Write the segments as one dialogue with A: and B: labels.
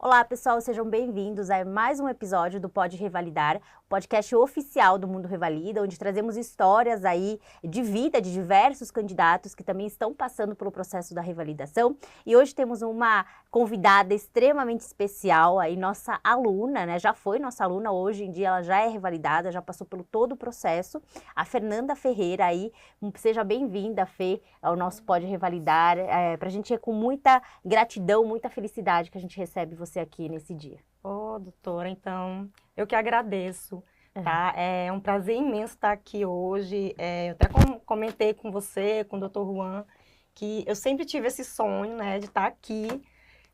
A: Olá, pessoal, sejam bem-vindos a mais um episódio do Pode Revalidar, podcast oficial do Mundo Revalida, onde trazemos histórias aí de vida de diversos candidatos que também estão passando pelo processo da revalidação. E hoje temos uma convidada extremamente especial, aí nossa aluna, né? Já foi nossa aluna, hoje em dia ela já é revalidada, já passou pelo todo o processo. A Fernanda Ferreira aí, seja bem-vinda, Fê, ao nosso Pode Revalidar. Pra gente é com muita gratidão, muita felicidade que a gente recebe você aqui nesse dia.
B: Doutora, então, eu que agradeço, tá? É um prazer imenso estar aqui hoje. Eu até comentei com você, com o Dr. Juan, que eu sempre tive esse sonho, né, de estar aqui,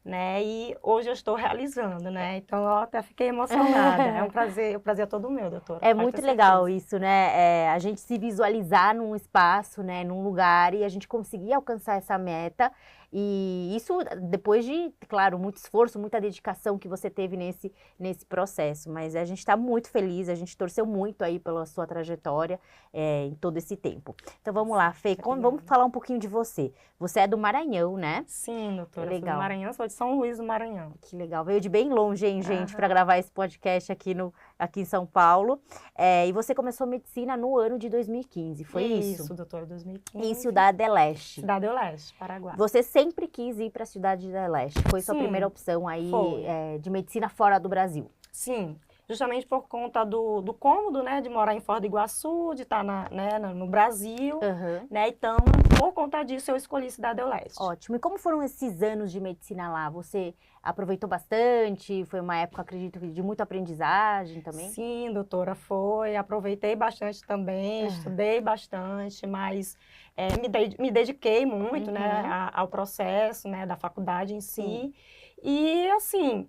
B: né, e hoje eu estou realizando, né, então eu até fiquei emocionada. É um prazer, o prazer é todo meu, doutora.
A: É muito legal isso, né, a gente se visualizar num espaço, né, num lugar e a gente conseguir alcançar essa meta. E isso depois de, claro, muito esforço, muita dedicação que você teve nesse processo. Mas a gente está muito feliz, a gente torceu muito aí pela sua trajetória em todo esse tempo. Então vamos lá, Fê, vamos falar um pouquinho de você. Você é do Maranhão, né?
B: Sim, doutora,
A: legal.
B: Eu sou do Maranhão, sou de São Luís do Maranhão.
A: Que legal, veio de bem longe, hein, gente, para gravar esse podcast aqui em São Paulo. E você começou medicina no ano de 2015, foi isso?
B: Isso, doutora, 2015.
A: Em Ciudad del Este.
B: Cidade do Leste, Paraguai.
A: Você sempre quis ir para a Cidade del Este? Foi sua primeira opção aí de medicina fora do Brasil?
B: Sim, justamente por conta do cômodo, né, de morar em Foz do Iguaçu, de estar no Brasil, né, então, por conta disso, eu escolhi Cidade do Leste.
A: Ótimo. E como foram esses anos de medicina lá? Você aproveitou bastante? Foi uma época, acredito, de muita aprendizagem também?
B: Sim, doutora, foi. Aproveitei bastante também, estudei bastante, mas me dediquei muito, né, ao processo, né, da faculdade em si. E, assim,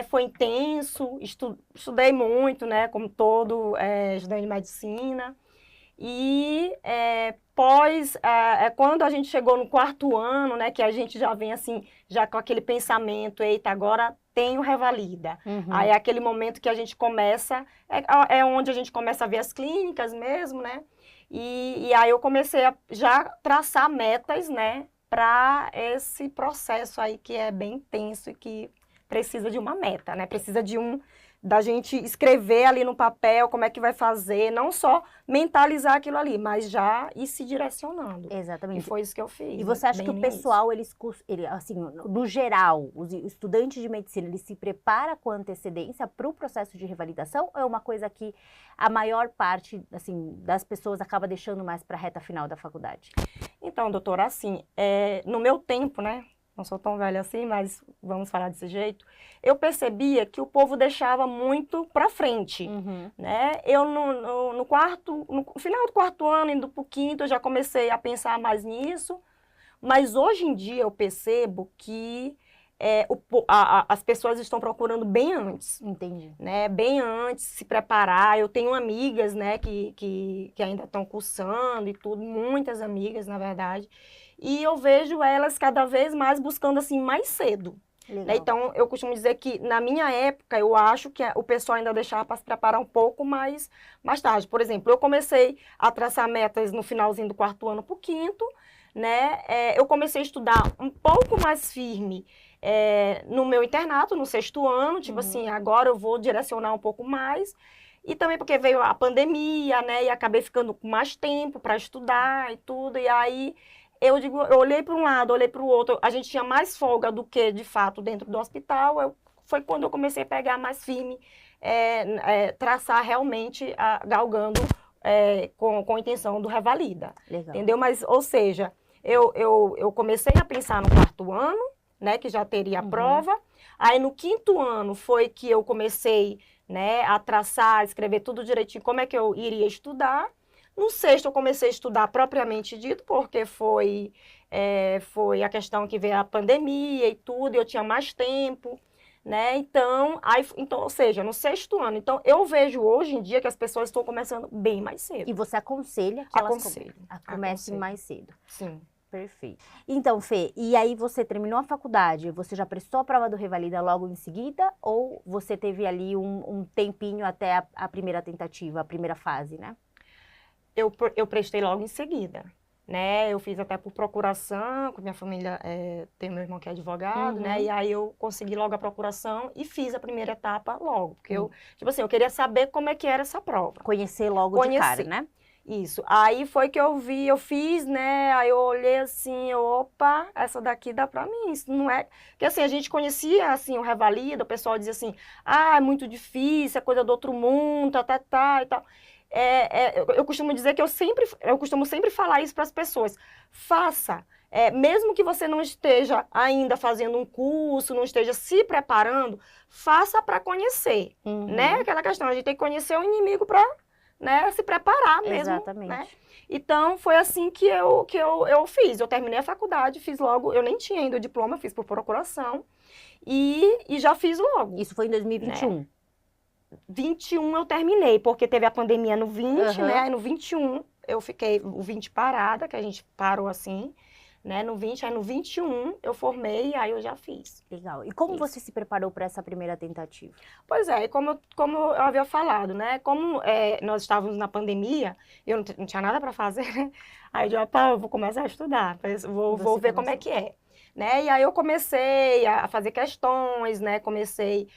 B: foi intenso, estudei muito, né, como todo estudante de medicina. E quando a gente chegou no quarto ano, né, que a gente já vem assim, já com aquele pensamento, eita, agora tenho revalida. Aí é aquele momento que a gente começa, é onde a gente começa a ver as clínicas mesmo, né? E aí eu comecei a já traçar metas, né, para esse processo aí que é bem intenso e que precisa de uma meta, né? Precisa da gente escrever ali no papel como é que vai fazer, não só mentalizar aquilo ali, mas já ir se direcionando.
A: Exatamente.
B: E foi isso que eu fiz.
A: E você acha que o pessoal, assim, no geral, os estudantes de medicina, eles se preparam com antecedência para o processo de revalidação ou é uma coisa que a maior parte, assim, das pessoas acaba deixando mais para a reta final da faculdade?
B: Então, doutora, assim, no meu tempo, né? Não sou tão velha assim, mas vamos falar desse jeito. Eu percebia que o povo deixava muito para frente, né? Eu no final do quarto ano, indo para o quinto, eu já comecei a pensar mais nisso. Mas hoje em dia eu percebo que as pessoas estão procurando bem antes.
A: Entendi.
B: Né? Bem antes, se preparar. Eu tenho amigas, né, que ainda estão cursando e tudo, muitas amigas, na verdade. E eu vejo elas cada vez mais buscando, assim, mais cedo. Né? Então, eu costumo dizer que, na minha época, eu acho que o pessoal ainda deixava para se preparar um pouco mais tarde. Por exemplo, eu comecei a traçar metas no finalzinho do quarto ano para o quinto, né? Eu comecei a estudar um pouco mais firme no meu internato, no sexto ano, tipo assim, agora eu vou direcionar um pouco mais. E também porque veio a pandemia, né? E acabei ficando com mais tempo para estudar e tudo. E aí, eu olhei para um lado, olhei para o outro. A gente tinha mais folga do que, de fato, dentro do hospital. Foi quando eu comecei a pegar mais firme, traçar realmente, galgando com a intenção do revalida.
A: Legal.
B: Entendeu? Mas, ou seja, eu comecei a pensar no quarto ano, né, que já teria a prova. Aí, no quinto ano, foi que eu comecei, né, a traçar, escrever tudo direitinho, como é que eu iria estudar. No sexto, eu comecei a estudar propriamente dito, porque foi a questão que veio a pandemia e tudo, e eu tinha mais tempo, né? Então, ou seja, no sexto ano. Então, eu vejo hoje em dia que as pessoas estão começando bem mais cedo.
A: E você aconselha que elas comecem mais cedo?
B: Sim.
A: Perfeito. Então, Fê, e aí você terminou a faculdade, você já prestou a prova do Revalida logo em seguida? Ou você teve ali um tempinho até a primeira tentativa, a primeira fase, né?
B: Eu prestei logo em seguida, né? Eu fiz até por procuração, com minha família, tem meu irmão que é advogado, né? E aí eu consegui logo a procuração e fiz a primeira etapa logo. Porque eu, tipo assim, eu queria saber como é que era essa prova.
A: Conhecer logo de cara, né?
B: Isso. Aí foi que eu vi, eu fiz, né? Aí eu olhei assim, opa, essa daqui dá pra mim. Isso não é... Porque assim, a gente conhecia, assim, o Revalida, o pessoal dizia assim, é muito difícil, é coisa do outro mundo, tá, e tal. Eu costumo dizer que eu costumo sempre falar isso para as pessoas. Faça. Mesmo que você não esteja ainda fazendo um curso, não esteja se preparando, faça para conhecer, né? Aquela questão, a gente tem que conhecer o inimigo para, né, se preparar mesmo.
A: Exatamente.
B: Né? Então, foi assim que eu fiz. Eu terminei a faculdade, fiz logo, eu nem tinha ainda o diploma, fiz por procuração e já fiz logo.
A: Isso foi em 2021?
B: Né? 21 eu terminei, porque teve a pandemia no 20, né? Aí no 21 eu fiquei o 20 parada, que a gente parou assim, né? No 20, aí no 21 eu formei e aí eu já fiz.
A: Legal. E como você se preparou para essa primeira tentativa?
B: Pois é, como eu havia falado, né? Como nós estávamos na pandemia, eu não tinha nada para fazer, né? Aí eu vou começar a estudar, vou ver como é que é. Né? E aí eu comecei a fazer questões, né? Comecei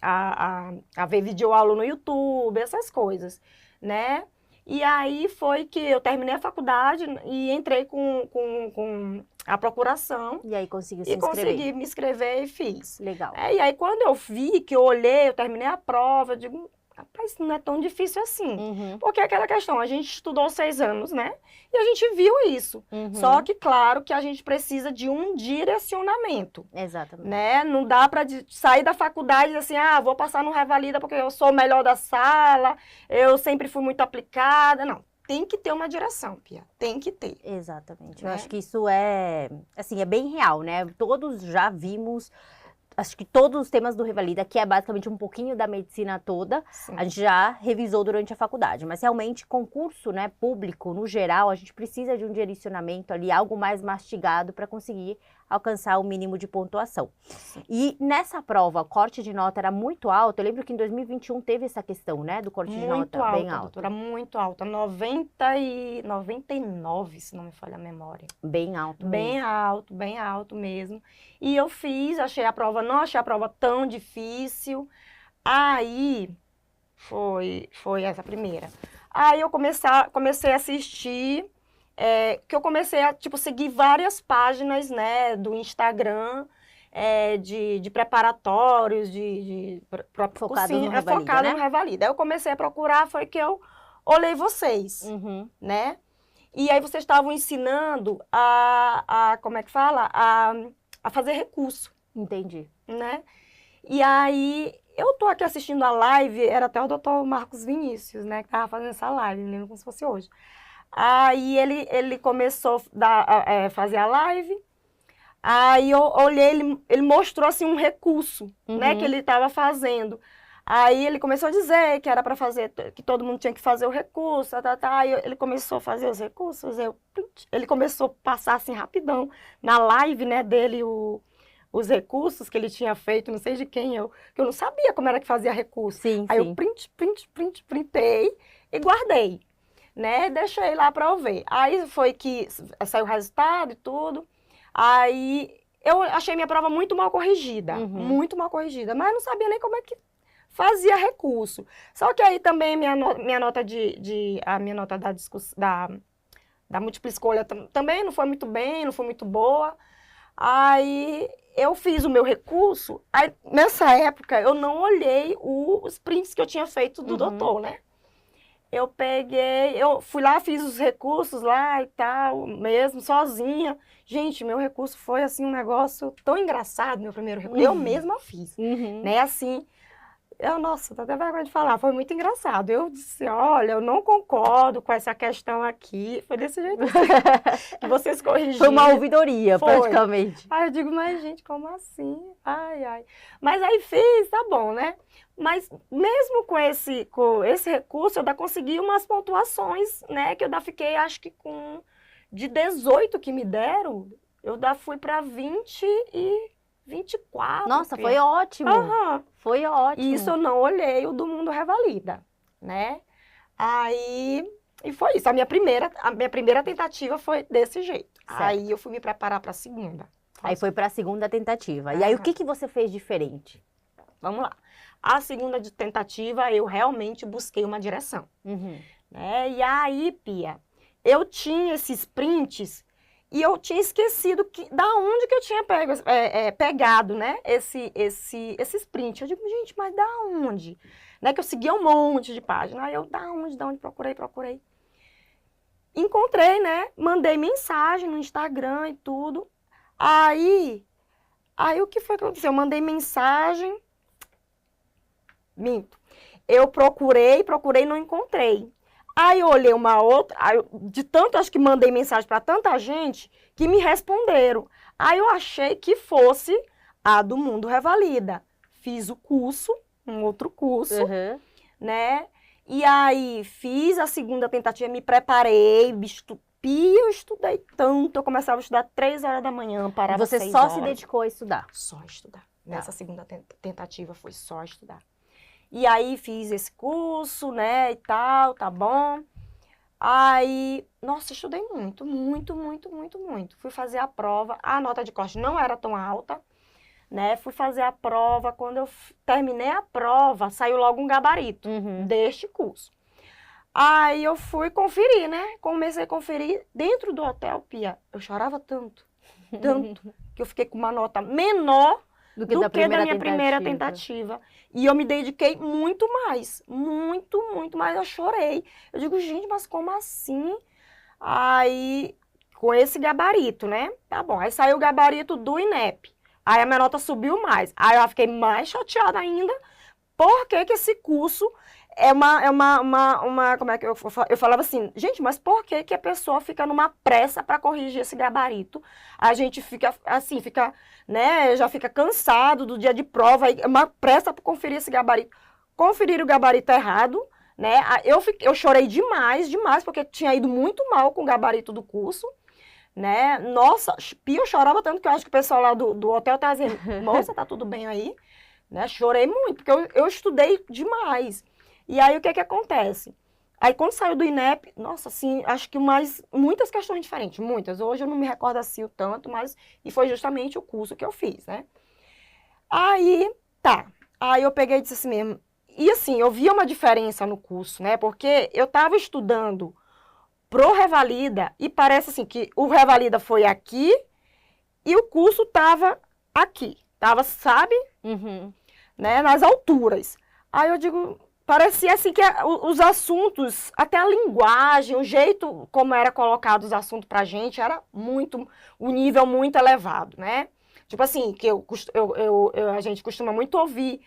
B: a ver videoaula no YouTube, essas coisas, né? E aí foi que eu terminei a faculdade e entrei com a procuração.
A: E aí conseguiu se inscrever?
B: E consegui me inscrever e fiz.
A: Legal.
B: E aí quando eu vi, que eu olhei, eu terminei a prova, eu digo, rapaz, não é tão difícil assim. Porque é aquela questão, a gente estudou 6 anos, né? E a gente viu isso. Só que, claro, que a gente precisa de um direcionamento.
A: Exatamente.
B: Né? Não dá para sair da faculdade assim, vou passar no Revalida porque eu sou o melhor da sala, eu sempre fui muito aplicada. Não, tem que ter uma direção, Pia. Tem que ter.
A: Exatamente.
B: Né?
A: Eu acho que isso é bem real, né? Todos já vimos... Acho que todos os temas do Revalida, que é basicamente um pouquinho da medicina toda,
B: Sim.
A: a gente já revisou durante a faculdade. Mas realmente, concurso, né, público, no geral, a gente precisa de um direcionamento ali, algo mais mastigado para conseguir alcançar o mínimo de pontuação.
B: Sim.
A: E nessa prova, o corte de nota era muito alto. Eu lembro que em 2021 teve essa questão, né, do corte de nota bem alto.
B: Doutora, muito alta. 99, se não me falha a memória.
A: Bem alto mesmo.
B: Bem alto mesmo. E eu fiz, não achei a prova tão difícil. Aí, foi essa primeira. Aí eu comecei a assistir, que eu comecei a, seguir várias páginas, né, do Instagram, de preparatórios,
A: focado no Revalida,
B: focado
A: né?
B: no Revalida. Aí eu comecei a procurar, foi que eu olhei vocês, né? E aí vocês estavam ensinando como é que fala? A fazer recurso.
A: Entendi.
B: Né? E aí, eu tô aqui assistindo a live, era até o doutor Marcos Vinícius, né, que tava fazendo essa live, me lembro como se fosse hoje. Aí ele começou a fazer a live, aí eu olhei, ele mostrou assim um recurso, né, que ele tava fazendo. Aí ele começou a dizer que era para fazer, que todo mundo tinha que fazer o recurso, aí ele começou a fazer os recursos, ele começou a passar assim rapidão na live, né, dele os recursos que ele tinha feito, não sei de quem, que eu não sabia como era que fazia recurso.
A: Sim,
B: aí
A: sim.
B: eu printei e guardei, né, deixei lá para eu ver. Aí foi que saiu o resultado e tudo, aí eu achei minha prova muito mal corrigida, mas não sabia nem como é que fazia recurso. Só que aí também minha nota da múltipla escolha também não foi muito bem, não foi muito boa. Aí eu fiz o meu recurso, aí nessa época eu não olhei os prints que eu tinha feito do doutor, né? Eu fui lá, fiz os recursos lá e tal, mesmo, sozinha. Gente, meu recurso foi assim um negócio tão engraçado, meu primeiro recurso. Eu mesma fiz, né? Assim, nossa, tô até vergonha de falar, foi muito engraçado. Eu disse, olha, eu não concordo com essa questão aqui. Foi desse jeito que vocês corrigiram.
A: Foi uma ouvidoria, praticamente.
B: Aí eu digo, mas gente, como assim? Ai. Mas aí fiz, tá bom, né? Mas mesmo com esse recurso, eu ainda consegui umas pontuações, né? Que eu ainda fiquei, acho que de 18 que me deram, eu ainda fui para 24.
A: Nossa, foi ótimo. Foi ótimo.
B: Isso eu não olhei o do Mundo Revalida, né? Aí E foi isso. A minha primeira tentativa foi desse jeito.
A: Certo.
B: Aí eu fui me preparar para a segunda.
A: Aí foi para a segunda tentativa. E aí o que você fez diferente?
B: Vamos lá. A segunda tentativa, eu realmente busquei uma direção. Né? E aí, Pia, eu tinha esses prints e eu tinha esquecido da onde que eu tinha pegado, né? Esses prints. Eu digo, gente, mas da onde? Né? Que eu seguia um monte de página. Aí eu, da onde? Procurei. Encontrei, né? Mandei mensagem no Instagram e tudo. Aí o que foi que aconteceu? Eu mandei mensagem. Minto. Eu procurei, não encontrei. Aí eu olhei uma outra, de tanto, acho que mandei mensagem para tanta gente que me responderam. Aí eu achei que fosse a do Mundo Revalida. Fiz o curso, um outro curso, né? E aí fiz a segunda tentativa, me preparei, eu estudei tanto, eu começava a estudar 3 horas da manhã, parava 6 horas.
A: Você só se dedicou a estudar?
B: Só estudar. Nessa segunda tentativa foi só estudar. E aí fiz esse curso, né, e tal, tá bom. Aí, nossa, estudei muito. Fui fazer a prova, a nota de corte não era tão alta, né, fui fazer a prova, quando eu terminei a prova, saiu logo um gabarito deste curso. Aí eu fui conferir, né, comecei a conferir dentro do hotel, Pia, eu chorava tanto, que eu fiquei com uma nota menor do que da minha primeira tentativa. E eu me dediquei muito mais. Eu chorei. Eu digo, gente, mas como assim? Aí, com esse gabarito, né? Tá bom. Aí saiu o gabarito do INEP. Aí a minha nota subiu mais. Aí eu fiquei mais chateada ainda. Por que esse curso como é que eu falava assim, gente, mas por que a pessoa fica numa pressa para corrigir esse gabarito? A gente fica assim, né, já fica cansado do dia de prova, aí uma pressa para conferir esse gabarito. Conferir o gabarito errado, né? Eu chorei demais, porque tinha ido muito mal com o gabarito do curso, né? Nossa, Pia, eu chorava tanto que eu acho que o pessoal lá do hotel tá dizendo, moça, tá tudo bem aí? Né? Chorei muito, porque eu estudei demais. E aí, o que acontece? Aí, quando saiu do INEP, nossa, assim, acho que muitas questões diferentes, muitas. Hoje eu não me recordo assim o tanto, e foi justamente o curso que eu fiz, né? Aí, tá. Aí eu peguei e disse assim mesmo. E assim, eu via uma diferença no curso, né? Porque eu estava estudando pro Revalida e parece assim que o Revalida foi aqui e o curso estava aqui. Tava, sabe? Né? Nas alturas. Aí eu digo... Parecia assim que os assuntos, até a linguagem, o jeito como era colocado os assuntos pra gente, era um nível muito elevado, né? Tipo assim, que a gente costuma muito ouvir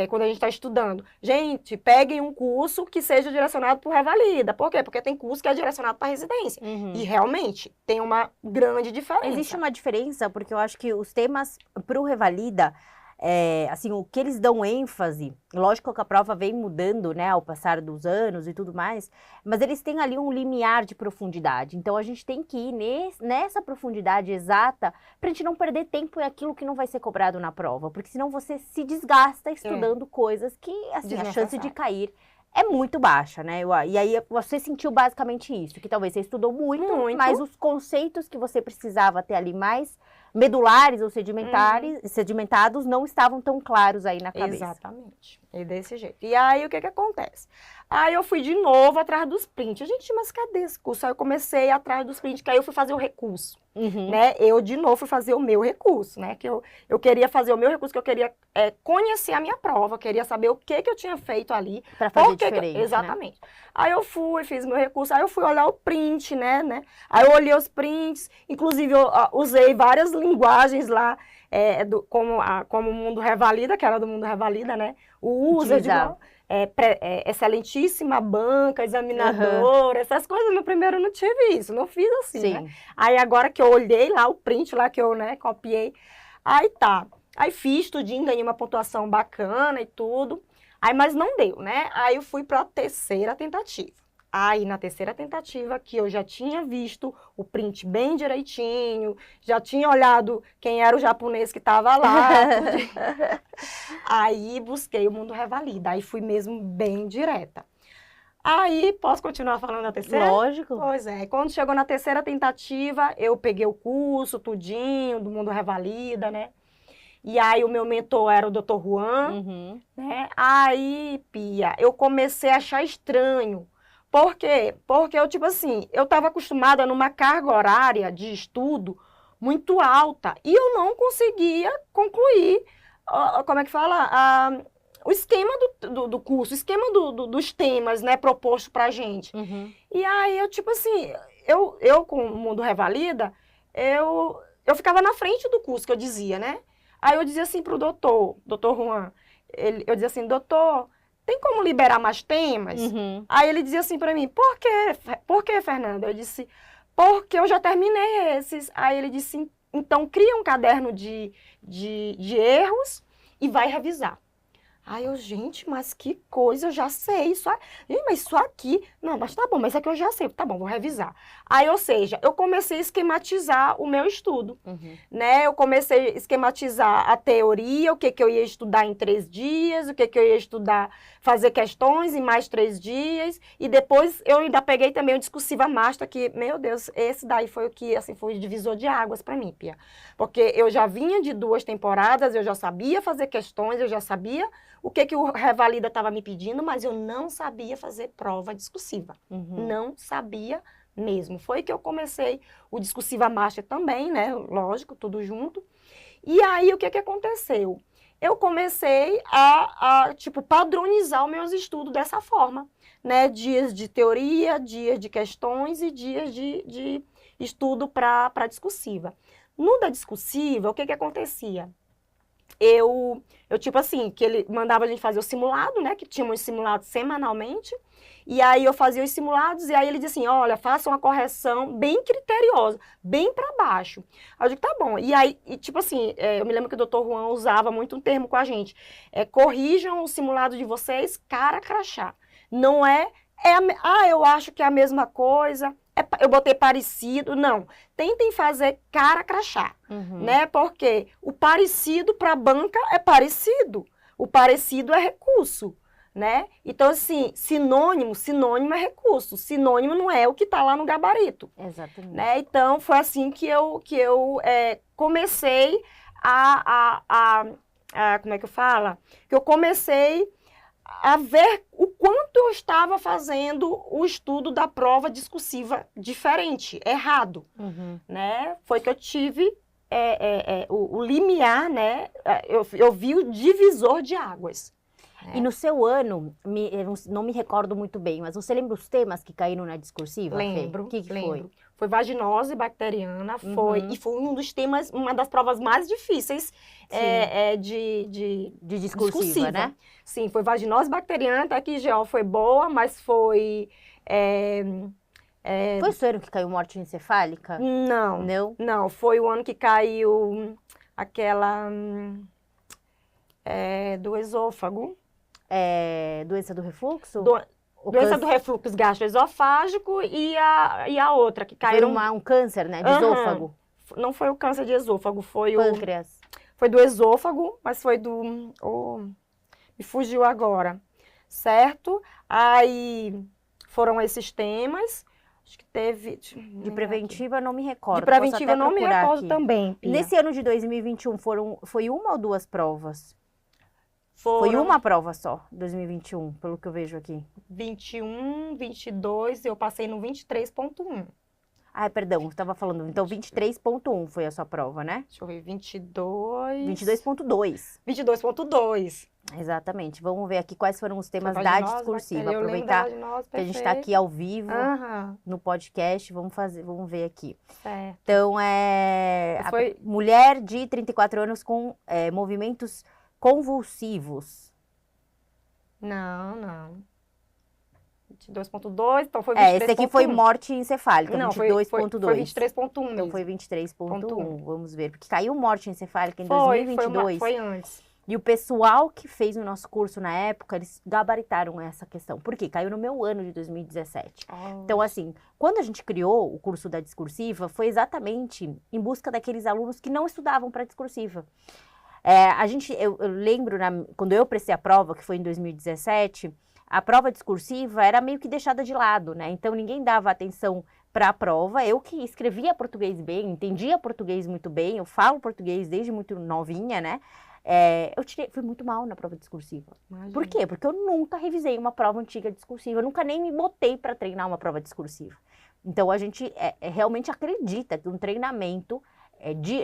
B: quando a gente está estudando. Gente, peguem um curso que seja direcionado para o Revalida. Por quê? Porque tem curso que é direcionado para residência. E realmente tem uma grande diferença.
A: Existe uma diferença, porque eu acho que os temas para o Revalida... assim, o que eles dão ênfase, lógico que a prova vem mudando, né, ao passar dos anos e tudo mais, mas eles têm ali um limiar de profundidade, então a gente tem que ir nessa profundidade exata pra gente não perder tempo em aquilo que não vai ser cobrado na prova, porque senão você se desgasta estudando coisas que, assim, a chance de cair é muito baixa, né? E aí você sentiu basicamente isso, que talvez você estudou muito, mas os conceitos que você precisava ter ali mais medulares ou sedimentados não estavam tão claros aí na cabeça.
B: Exatamente. E desse jeito. E aí, o que acontece? Aí eu fui de novo atrás dos prints. Gente, mas cadê esse curso? Aí eu comecei atrás dos prints, que aí eu fui fazer o recurso. Né? Eu, de novo, fui fazer o meu recurso, né? Que eu queria fazer o meu recurso, que eu queria conhecer a minha prova, eu queria saber o que eu tinha feito ali.
A: Pra fazer diferente,
B: exatamente. Né? Aí eu fiz meu recurso, aí eu fui olhar o print, né? Aí eu olhei os prints, inclusive eu usei várias linguagens lá, como o Mundo Revalida, que era do Mundo Revalida, né? O uso de excelentíssima banca, examinadora, essas coisas. No primeiro eu não tive isso, não fiz assim, né? Aí agora que eu olhei lá o print lá que eu, né, copiei, aí tá. Aí fiz tudinho, ganhei uma pontuação bacana e tudo. Aí, mas não deu, né? Aí eu fui para a terceira tentativa. Aí, na terceira tentativa, que eu já tinha visto o print bem direitinho, já tinha olhado quem era o japonês que estava lá. Aí, busquei o Mundo Revalida. Aí, fui mesmo bem direta. Aí, posso continuar falando da terceira?
A: Lógico.
B: Pois é, quando chegou na terceira tentativa, eu peguei o curso, tudinho, do Mundo Revalida, né? E aí o meu mentor era o Dr. Juan,
A: Uhum.
B: né? Aí, Pia, eu comecei a achar estranho. Por quê? Porque eu, tipo assim, eu estava acostumada numa carga horária de estudo muito alta e eu não conseguia concluir, como é que fala? O esquema do curso, o esquema dos temas, né, proposto pra gente.
A: Uhum.
B: E aí, eu, tipo assim, eu com o Mundo Revalida, eu ficava na frente do curso que eu dizia, né? Aí eu dizia assim pro doutor Juan, eu dizia assim, doutor, tem como liberar mais temas?
A: Uhum.
B: Aí ele dizia assim pra mim, por que, Fernanda? Eu disse, porque eu já terminei esses. Aí ele disse, então cria um caderno de erros e vai revisar. Aí eu, gente, mas que coisa, eu já sei isso. Mas isso aqui, não, mas tá bom, mas isso aqui eu já sei, tá bom, vou revisar. Aí, ou seja, eu comecei a esquematizar o meu estudo, né? Eu comecei a esquematizar a teoria, o que eu ia estudar em 3 dias, o que eu ia estudar, fazer questões em mais 3 dias, e depois eu ainda peguei também o Discursiva Master, que, meu Deus, esse daí foi o que, assim, foi o divisor de águas para mim, Pia. Porque eu já vinha de 2 temporadas, eu já sabia fazer questões, eu já sabia o que o Revalida estava me pedindo, mas eu não sabia fazer prova discursiva. Não sabia mesmo. Foi que eu comecei o Discursiva Master também, né? Lógico, tudo junto. E aí, o que aconteceu? Eu comecei tipo, padronizar os meus estudos dessa forma, né? Dias de teoria, dias de questões e dias de estudo para discursiva. No da discursiva, o que acontecia? Eu, tipo assim, que ele mandava a gente fazer o simulado, né? Que tínhamos simulados semanalmente. E aí eu fazia os simulados e aí ele dizia assim, olha, faça uma correção bem criteriosa, bem para baixo. Aí eu digo, tá bom. E aí, tipo assim, eu me lembro que o Dr. Juan usava muito um termo com a gente. Corrijam o simulado de vocês cara crachá. Não eu acho que é a mesma coisa. Eu botei parecido, não. Tentem fazer cara crachá, né? Porque o parecido para a banca é parecido. O parecido é recurso, né? Então, assim, sinônimo é recurso. Sinônimo não é o que está lá no gabarito.
A: Exatamente.
B: Né? Então, foi assim que eu comecei como é que eu falo? Que eu comecei a ver o quanto eu estava fazendo o estudo da prova discursiva diferente, errado, né? Foi que eu tive o limiar, né? Eu vi o divisor de águas.
A: E no seu ano, eu não me recordo muito bem, mas você lembra os temas que caíram na discursiva?
B: Lembro.
A: O que
B: lembro.
A: foi?
B: Foi vaginose bacteriana, e foi um dos temas, uma das provas mais difíceis de
A: discursiva, né?
B: Sim, foi vaginose bacteriana, até que GO foi boa, mas foi...
A: Foi o seu ano que caiu morte encefálica?
B: Não.
A: Não?
B: Não, foi o ano que caiu aquela do esôfago.
A: Doença do refluxo?
B: Doença do refluxo gastroesofágico e a outra, que caíram...
A: Foi um câncer, né, de esôfago.
B: Não foi o câncer de esôfago, foi
A: Pâncreas.
B: Foi do esôfago, mas foi do... me fugiu agora, certo? Aí foram esses temas, acho que teve...
A: De preventiva não me recordo.
B: De preventiva não me recordo aqui também, Pia.
A: Nesse ano de 2021, foi uma ou duas provas? Foi uma prova só, 2021, pelo que eu vejo aqui.
B: 21, 22, eu passei no 23.1.
A: Ah, perdão, você estava falando. Então, 23.1 foi a sua prova, né?
B: Deixa eu ver, 22...
A: 22.2.
B: 22.2.
A: Exatamente. Vamos ver aqui quais foram os temas da discursiva. Aproveitar que a gente está aqui ao vivo, no podcast, vamos ver aqui.
B: Certo.
A: Então, mulher de 34 anos com movimentos convulsivos.
B: Não. 22.2, então foi 23.1.
A: Esse aqui foi morte encefálica, 22.2.
B: Foi 23.1 mesmo.
A: Então foi 23.1, vamos ver. Porque caiu morte encefálica em 2022.
B: Foi antes.
A: E o pessoal que fez o nosso curso na época, eles gabaritaram essa questão. Por quê? Caiu no meu ano de 2017. Então, assim, quando a gente criou o curso da discursiva, foi exatamente em busca daqueles alunos que não estudavam para discursiva. Eu lembro, quando eu prestei a prova, que foi em 2017, a prova discursiva era meio que deixada de lado, né? Então, ninguém dava atenção para a prova. Eu que escrevia português bem, entendia português muito bem, eu falo português desde muito novinha, né? Fui muito mal na prova discursiva.
B: Imagina.
A: Por quê? Porque eu nunca revisei uma prova antiga discursiva, eu nunca nem me botei para treinar uma prova discursiva. Então, a gente realmente acredita que um treinamento,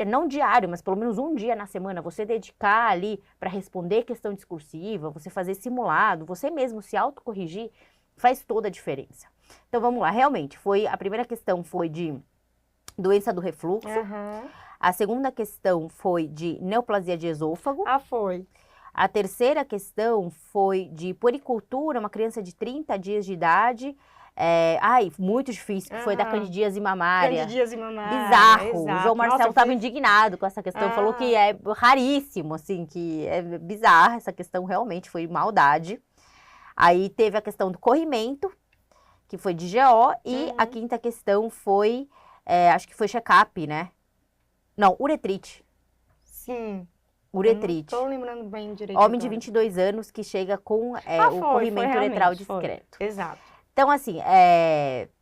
A: não diário, mas pelo menos um dia na semana, você dedicar ali para responder questão discursiva, você fazer simulado, você mesmo se autocorrigir, faz toda a diferença. Então, vamos lá. Realmente, a primeira questão foi de doença do refluxo. A segunda questão foi de neoplasia de esôfago.
B: Foi.
A: A terceira questão foi de puericultura, uma criança de 30 dias de idade. Muito difícil, que foi da candidíase mamária.
B: Candidíase mamária.
A: Bizarro.
B: Exato.
A: O João Marcelo estava indignado com essa questão, falou que é raríssimo, assim, que é bizarra essa questão, realmente foi maldade. Aí teve a questão do corrimento, que foi de GO, e a quinta questão foi, acho que foi check-up, né? Não, uretrite.
B: Sim.
A: Uretrite.
B: Não tô lembrando bem direito.
A: Homem de 22 anos que chega com o corrimento uretral discreto.
B: Exato.
A: Então, assim,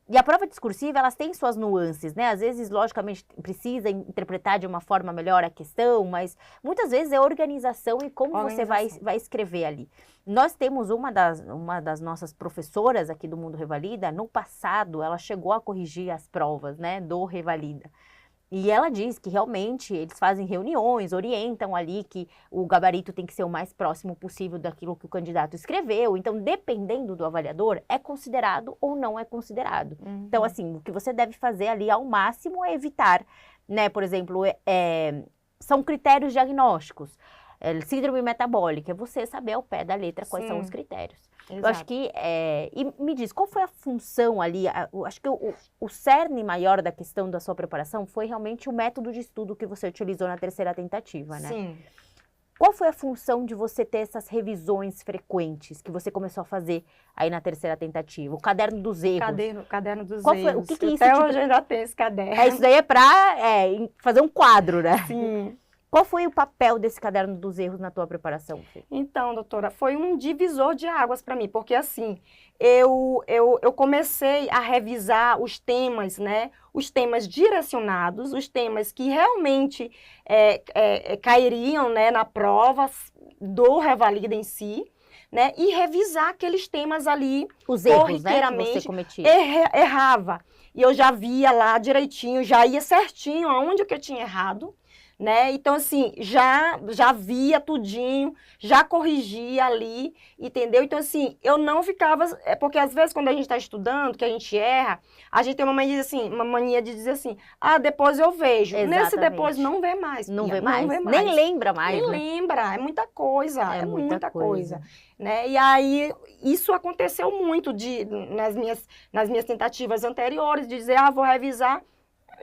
A: e a prova discursiva, elas têm suas nuances, né? Às vezes, logicamente, precisa interpretar de uma forma melhor a questão, mas muitas vezes é organização e como você vai escrever ali. Nós temos uma das nossas professoras aqui do Mundo Revalida, no passado, ela chegou a corrigir as provas, né, do Revalida. E ela diz que realmente eles fazem reuniões, orientam ali que o gabarito tem que ser o mais próximo possível daquilo que o candidato escreveu. Então, dependendo do avaliador, é considerado ou não é considerado. Então, assim, o que você deve fazer ali ao máximo é evitar, né? Por exemplo, são critérios diagnósticos. Síndrome metabólica, é você saber ao pé da letra quais são os critérios.
B: Exato.
A: Eu acho que, e me diz, qual foi a função ali? Acho que o cerne maior da questão da sua preparação foi realmente o método de estudo que você utilizou na terceira tentativa, né?
B: Sim.
A: Qual foi a função de você ter essas revisões frequentes que você começou a fazer aí na terceira tentativa? O caderno dos erros.
B: Caderno dos
A: Qual
B: erros.
A: foi, o que isso
B: Até hoje eu ainda tenho esse caderno.
A: Isso daí é para fazer um quadro, né?
B: Sim.
A: Qual foi o papel desse caderno dos erros na tua preparação, Fê?
B: Então, doutora, foi um divisor de águas para mim, porque assim, eu comecei a revisar os temas, né? Os temas direcionados, os temas que realmente cairiam, né, na prova do Revalida em si, né? E revisar aqueles temas ali
A: os erros,
B: corriqueiramente,
A: né, que você cometia.
B: Errava. E eu já via lá direitinho, já ia certinho aonde que eu tinha errado. Né? Então, assim, já via tudinho, já corrigia ali, entendeu? Então, assim, eu não ficava... porque, às vezes, quando a gente está estudando, que a gente erra, a gente tem uma mania de dizer assim, depois eu vejo.
A: Exatamente.
B: Nesse depois não vê mais.
A: Não vê mais. Nem lembra mais,
B: Nem
A: né?
B: lembra, é muita coisa, é muita coisa. Né? E aí, isso aconteceu muito nas minhas tentativas anteriores, de dizer, vou revisar,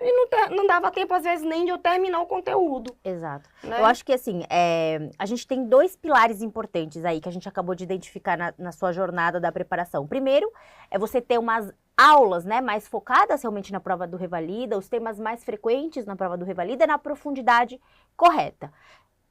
B: e não dava tempo, às vezes, nem de eu terminar o conteúdo.
A: Exato.
B: Né?
A: Eu acho que, assim, a gente tem 2 pilares importantes aí que a gente acabou de identificar na sua jornada da preparação. Primeiro, é você ter umas aulas, né, mais focadas realmente na prova do Revalida, os temas mais frequentes na prova do Revalida, na profundidade correta.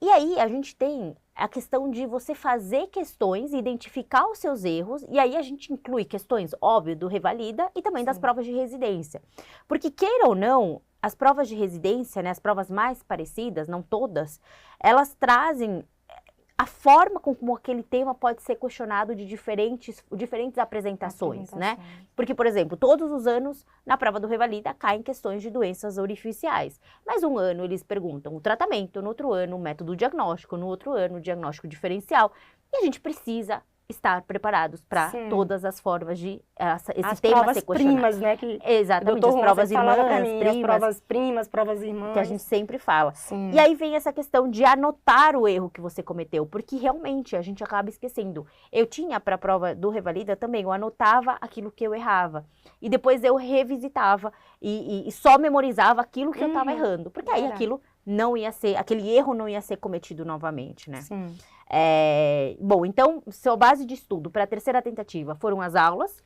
A: E aí, a gente tem a questão de você fazer questões, identificar os seus erros, e aí a gente inclui questões, óbvio, do Revalida e também das provas de residência. Porque, queira ou não, as provas de residência, né, as provas mais parecidas, não todas, elas trazem a forma como aquele tema pode ser questionado de diferentes apresentações, né? Porque, por exemplo, todos os anos, na prova do Revalida, caem questões de doenças orificiais. Mas um ano eles perguntam o tratamento, no outro ano o método diagnóstico, no outro ano o diagnóstico diferencial. E a gente precisa estar preparados para todas as formas de esse tema ser questionado.
B: Primas, né? Que
A: exatamente, as provas irmãs,
B: as provas primas, provas irmãs.
A: Que a gente sempre fala.
B: Sim.
A: E aí vem essa questão de anotar o erro que você cometeu, porque realmente a gente acaba esquecendo. Eu tinha para a prova do Revalida também, eu anotava aquilo que eu errava. E depois eu revisitava e só memorizava aquilo que eu estava errando. Porque aí aquilo não ia ser, aquele erro não ia ser cometido novamente, né?
B: Sim.
A: Bom, então, sua base de estudo para a terceira tentativa foram as aulas,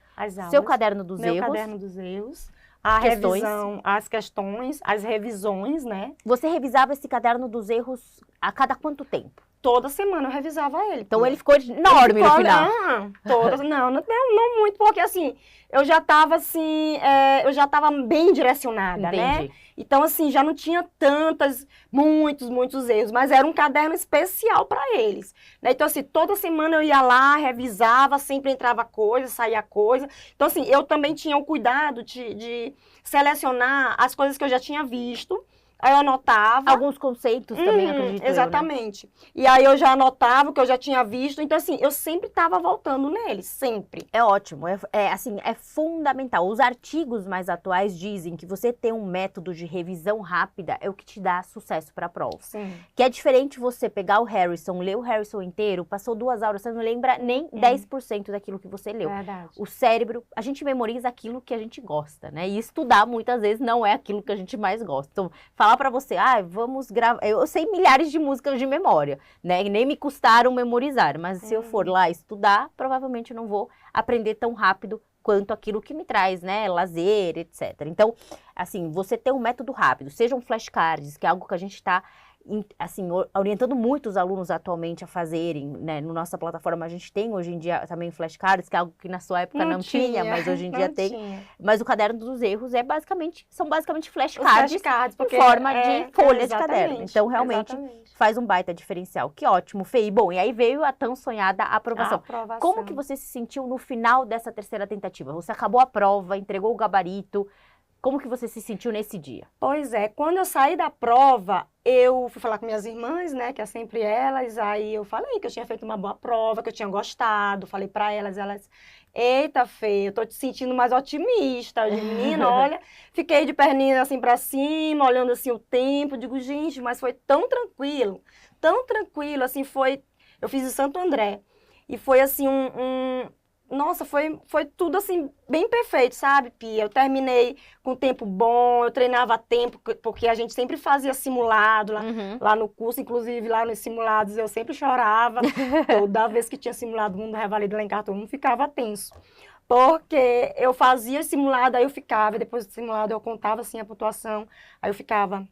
A: seu caderno dos erros.
B: Meu caderno dos erros, a revisão, as questões, as revisões, né?
A: Você revisava esse caderno dos erros a cada quanto tempo?
B: toda semana eu revisava ele.
A: Então ele ficou enorme no final.
B: Não muito, porque assim, eu já estava assim, eu já estava bem direcionada, né? Então assim, já não tinha muitos erros, mas era um caderno especial para eles, né? Então assim, toda semana eu ia lá, revisava, sempre entrava coisa, saía coisa. Então assim, eu também tinha o cuidado de selecionar as coisas que eu já tinha visto. Aí eu anotava.
A: Alguns conceitos também, acredito
B: exatamente.
A: Eu, né?
B: E aí eu já anotava o que eu já tinha visto. Então, assim, eu sempre estava voltando neles, sempre.
A: É ótimo, assim, é fundamental. Os artigos mais atuais dizem que você ter um método de revisão rápida é o que te dá sucesso para a prova.
B: Sim.
A: Que é diferente você pegar o Harrison, ler o Harrison inteiro, passou 2 aulas, você não lembra nem 10% daquilo que você leu.
B: Verdade.
A: O cérebro, a gente memoriza aquilo que a gente gosta, né? E estudar, muitas vezes, não é aquilo que a gente mais gosta. Então, falar para você, vamos gravar. Eu sei milhares de músicas de memória, né? E nem me custaram memorizar, mas se eu for lá estudar, provavelmente eu não vou aprender tão rápido quanto aquilo que me traz, né? Lazer, etc. Então, assim, você ter um método rápido, sejam flashcards, que é algo que a gente está assim, orientando muitos alunos atualmente a fazerem, né? Na nossa plataforma a gente tem hoje em dia também flashcards, que é algo que na sua época não tinha, mas hoje em dia tem.
B: Tinha.
A: Mas o caderno dos erros são basicamente flashcards
B: porque
A: em forma de folha de caderno. Então, realmente, faz um baita diferencial. Que ótimo, Fê. E bom, e aí veio a tão sonhada aprovação. Como que você se sentiu no final dessa terceira tentativa? Você acabou a prova, entregou o gabarito. Como que você se sentiu nesse dia?
B: Pois é, quando eu saí da prova, eu fui falar com minhas irmãs, né, que é sempre elas, aí eu falei que eu tinha feito uma boa prova, que eu tinha gostado, falei pra elas, eita, Fê, eu tô te sentindo mais otimista. Eu digo, menina, olha, fiquei de perninha assim pra cima, olhando assim o tempo, digo, gente, mas foi tão tranquilo, assim, eu fiz em Santo André, e foi assim nossa, foi tudo assim, bem perfeito, sabe, Pia? Eu terminei com tempo bom, eu treinava a tempo, porque a gente sempre fazia simulado lá no curso, inclusive lá nos simulados eu sempre chorava. Toda vez que tinha simulado Mundo Revalida lá em Cartão, eu não ficava tenso. Porque eu fazia simulado, aí eu ficava, depois do simulado eu contava assim a pontuação, aí eu ficava,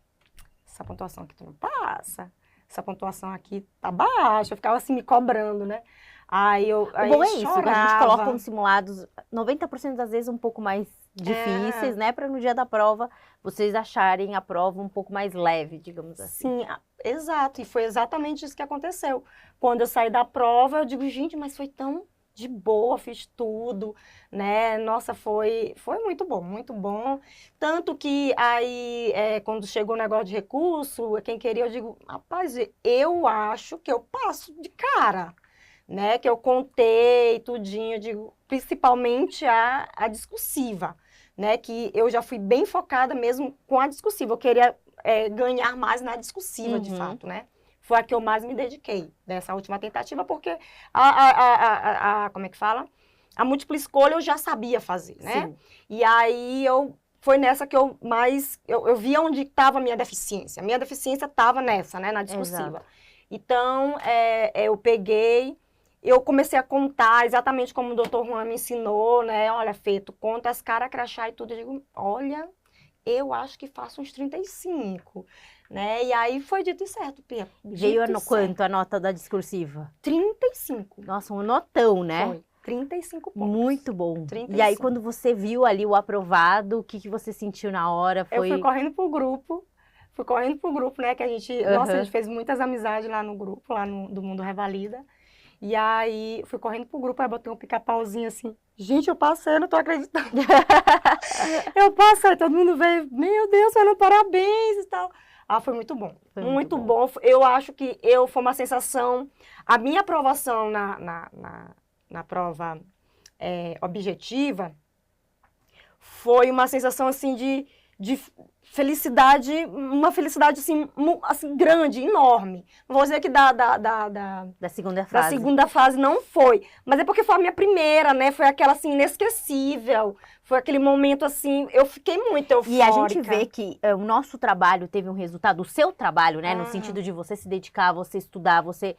B: essa pontuação aqui tu não passa, essa pontuação aqui tá baixa, eu ficava assim me cobrando, né?
A: O bom é isso, que a gente coloca uns simulados, 90% das vezes um pouco mais difíceis, né? Para no dia da prova, vocês acharem a prova um pouco mais leve, digamos assim.
B: Sim, exato. E foi exatamente isso que aconteceu. Quando eu saí da prova, eu digo, gente, mas foi tão de boa, fiz tudo, né? Nossa, foi muito bom, muito bom. Tanto que aí, quando chegou o negócio de recurso, quem queria, eu digo, rapaz, eu acho que eu passo de cara. Né, que eu contei tudinho, digo, principalmente a discursiva, né, que eu já fui bem focada mesmo com a discursiva, eu queria ganhar mais na discursiva, de fato, né, foi a que eu mais me dediquei dessa última tentativa, porque como é que fala? A múltipla escolha eu já sabia fazer, né,
A: Sim.
B: E aí foi nessa que eu via onde estava a minha deficiência estava nessa, né, na discursiva.
A: Exato.
B: Então, eu peguei, eu comecei a contar exatamente como o Dr. Juan me ensinou, né? Olha, Fê, tu conta as caras, crachá e tudo. Eu digo, olha, eu acho que faço uns 35, né? E aí foi dito e certo, Pia.
A: Veio quanto a nota da discursiva?
B: 35.
A: Nossa, um notão, né?
B: Foi. 35 pontos.
A: Muito bom.
B: 35.
A: E aí, quando você viu ali o aprovado, o que você sentiu na hora?
B: Eu fui correndo pro grupo, né? Que a gente, nossa, a gente fez muitas amizades lá no grupo, do Mundo Revalida. E aí, fui correndo pro grupo, aí botei um pica-pauzinho assim. Gente, eu passei, eu não tô acreditando. Eu passei, todo mundo veio, meu Deus, Fernanda, parabéns e tal. Foi muito bom.
A: Foi
B: muito bom. Eu acho que foi uma sensação... A minha aprovação na prova objetiva foi uma sensação, assim, de felicidade, uma felicidade assim grande, enorme. Não vou dizer que da
A: segunda fase.
B: Da segunda fase não foi, mas é porque foi a minha primeira, né? Foi aquela assim inesquecível. Foi aquele momento assim, eu fiquei muito eufórica.
A: E a gente vê que o nosso trabalho teve um resultado, o seu trabalho, né? No sentido de você se dedicar, você estudar, você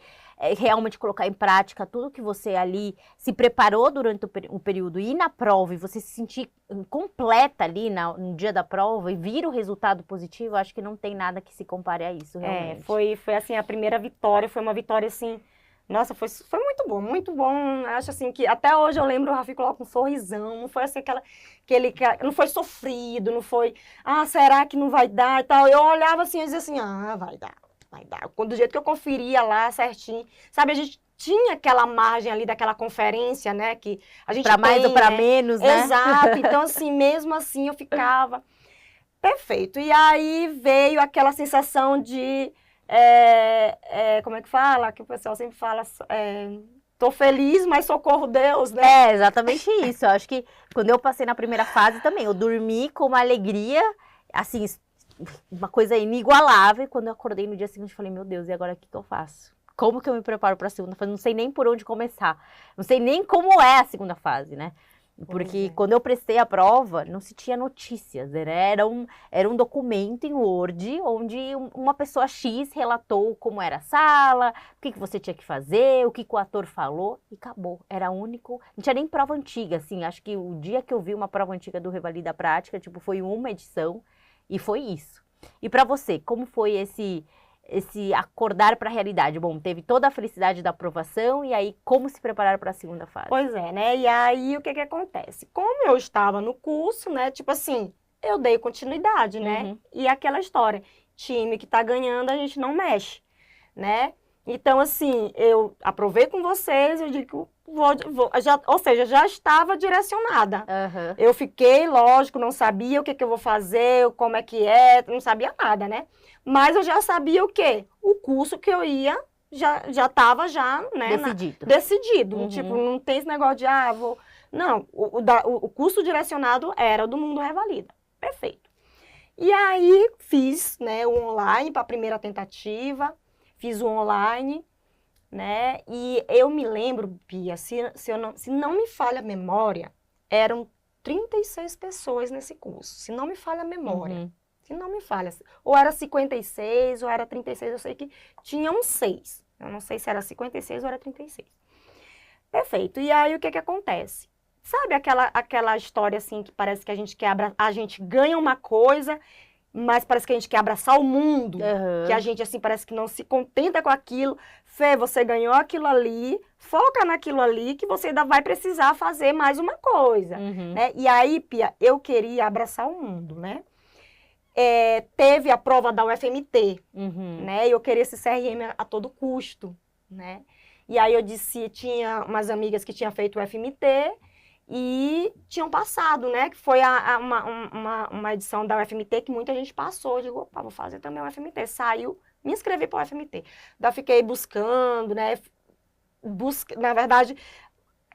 A: realmente colocar em prática tudo que você ali se preparou durante o período e ir na prova e você se sentir completa ali no dia da prova e vir o resultado positivo, acho que não tem nada que se compare a isso, realmente.
B: Foi assim, a primeira vitória, foi uma vitória assim, nossa, foi muito bom, acho assim que até hoje eu lembro o Rafi coloca um sorrisão, não foi assim não foi sofrido, não foi, será que não vai dar e tal, eu olhava assim e dizia assim, vai dar, do jeito que eu conferia lá certinho, sabe, a gente tinha aquela margem ali daquela conferência, né, que a gente
A: Pra mais ou pra menos, né?
B: Exato, então assim, mesmo assim eu ficava perfeito, e aí veio aquela sensação de como é que fala? Que o pessoal sempre fala, tô feliz, mas socorro Deus, né?
A: É, exatamente isso. Eu acho que quando eu passei na primeira fase também, eu dormi com uma alegria, assim, uma coisa inigualável. E quando eu acordei no dia seguinte, eu falei, meu Deus, e agora o que eu faço? Como que eu me preparo para a segunda fase? Não sei nem por onde começar. Não sei nem como é a segunda fase, né? Porque quando eu prestei a prova, não se tinha notícias. Era um documento em Word, onde uma pessoa X relatou como era a sala, o que você tinha que fazer, o que o ator falou, e acabou. Era único. Não tinha nem prova antiga, assim. Acho que o dia que eu vi uma prova antiga do Revalida Prática, tipo, foi uma edição, e foi isso. E para você, como foi esse acordar para a realidade? Bom, teve toda a felicidade da aprovação e aí como se preparar para a segunda fase?
B: Pois é, né? E aí o que acontece? Como eu estava no curso, né? Tipo assim, eu dei continuidade, né? E aquela história, time que tá ganhando, a gente não mexe, né? Então, assim, eu aprovei com vocês, eu digo, ou seja, já estava direcionada. Eu fiquei, lógico, não sabia o que eu vou fazer, como é que não sabia nada, né? Mas eu já sabia o quê? O curso que eu ia, já estava né? Decidido. Tipo, não tem esse negócio de, vou... Não, o curso direcionado era do Mundo Revalida. Perfeito. E aí, fiz, né, o online para a primeira tentativa, fiz o online, né? E eu me lembro, Pia, se não me falha a memória, eram 36 pessoas nesse curso, se não me falha a memória. Se não me falha, ou era 56, ou era 36, eu sei que tinham 6. Eu não sei se era 56 ou era 36. Perfeito. E aí, o que acontece? Sabe aquela história, assim, que parece que a gente ganha uma coisa, mas parece que a gente quer abraçar o mundo, que a gente, assim, parece que não se contenta com aquilo. Fê, você ganhou aquilo ali, foca naquilo ali, que você ainda vai precisar fazer mais uma coisa, né? E aí, Pia, eu queria abraçar o mundo, né? Teve a prova da UFMT, né? E eu queria esse CRM a todo custo, né? E aí eu disse, tinha umas amigas que tinham feito o UFMT e tinham passado, né? Que foi uma edição da UFMT que muita gente passou. Eu digo, opa, vou fazer também o UFMT. Saiu, me inscrevi para o UFMT. Daí fiquei buscando, né? Na verdade,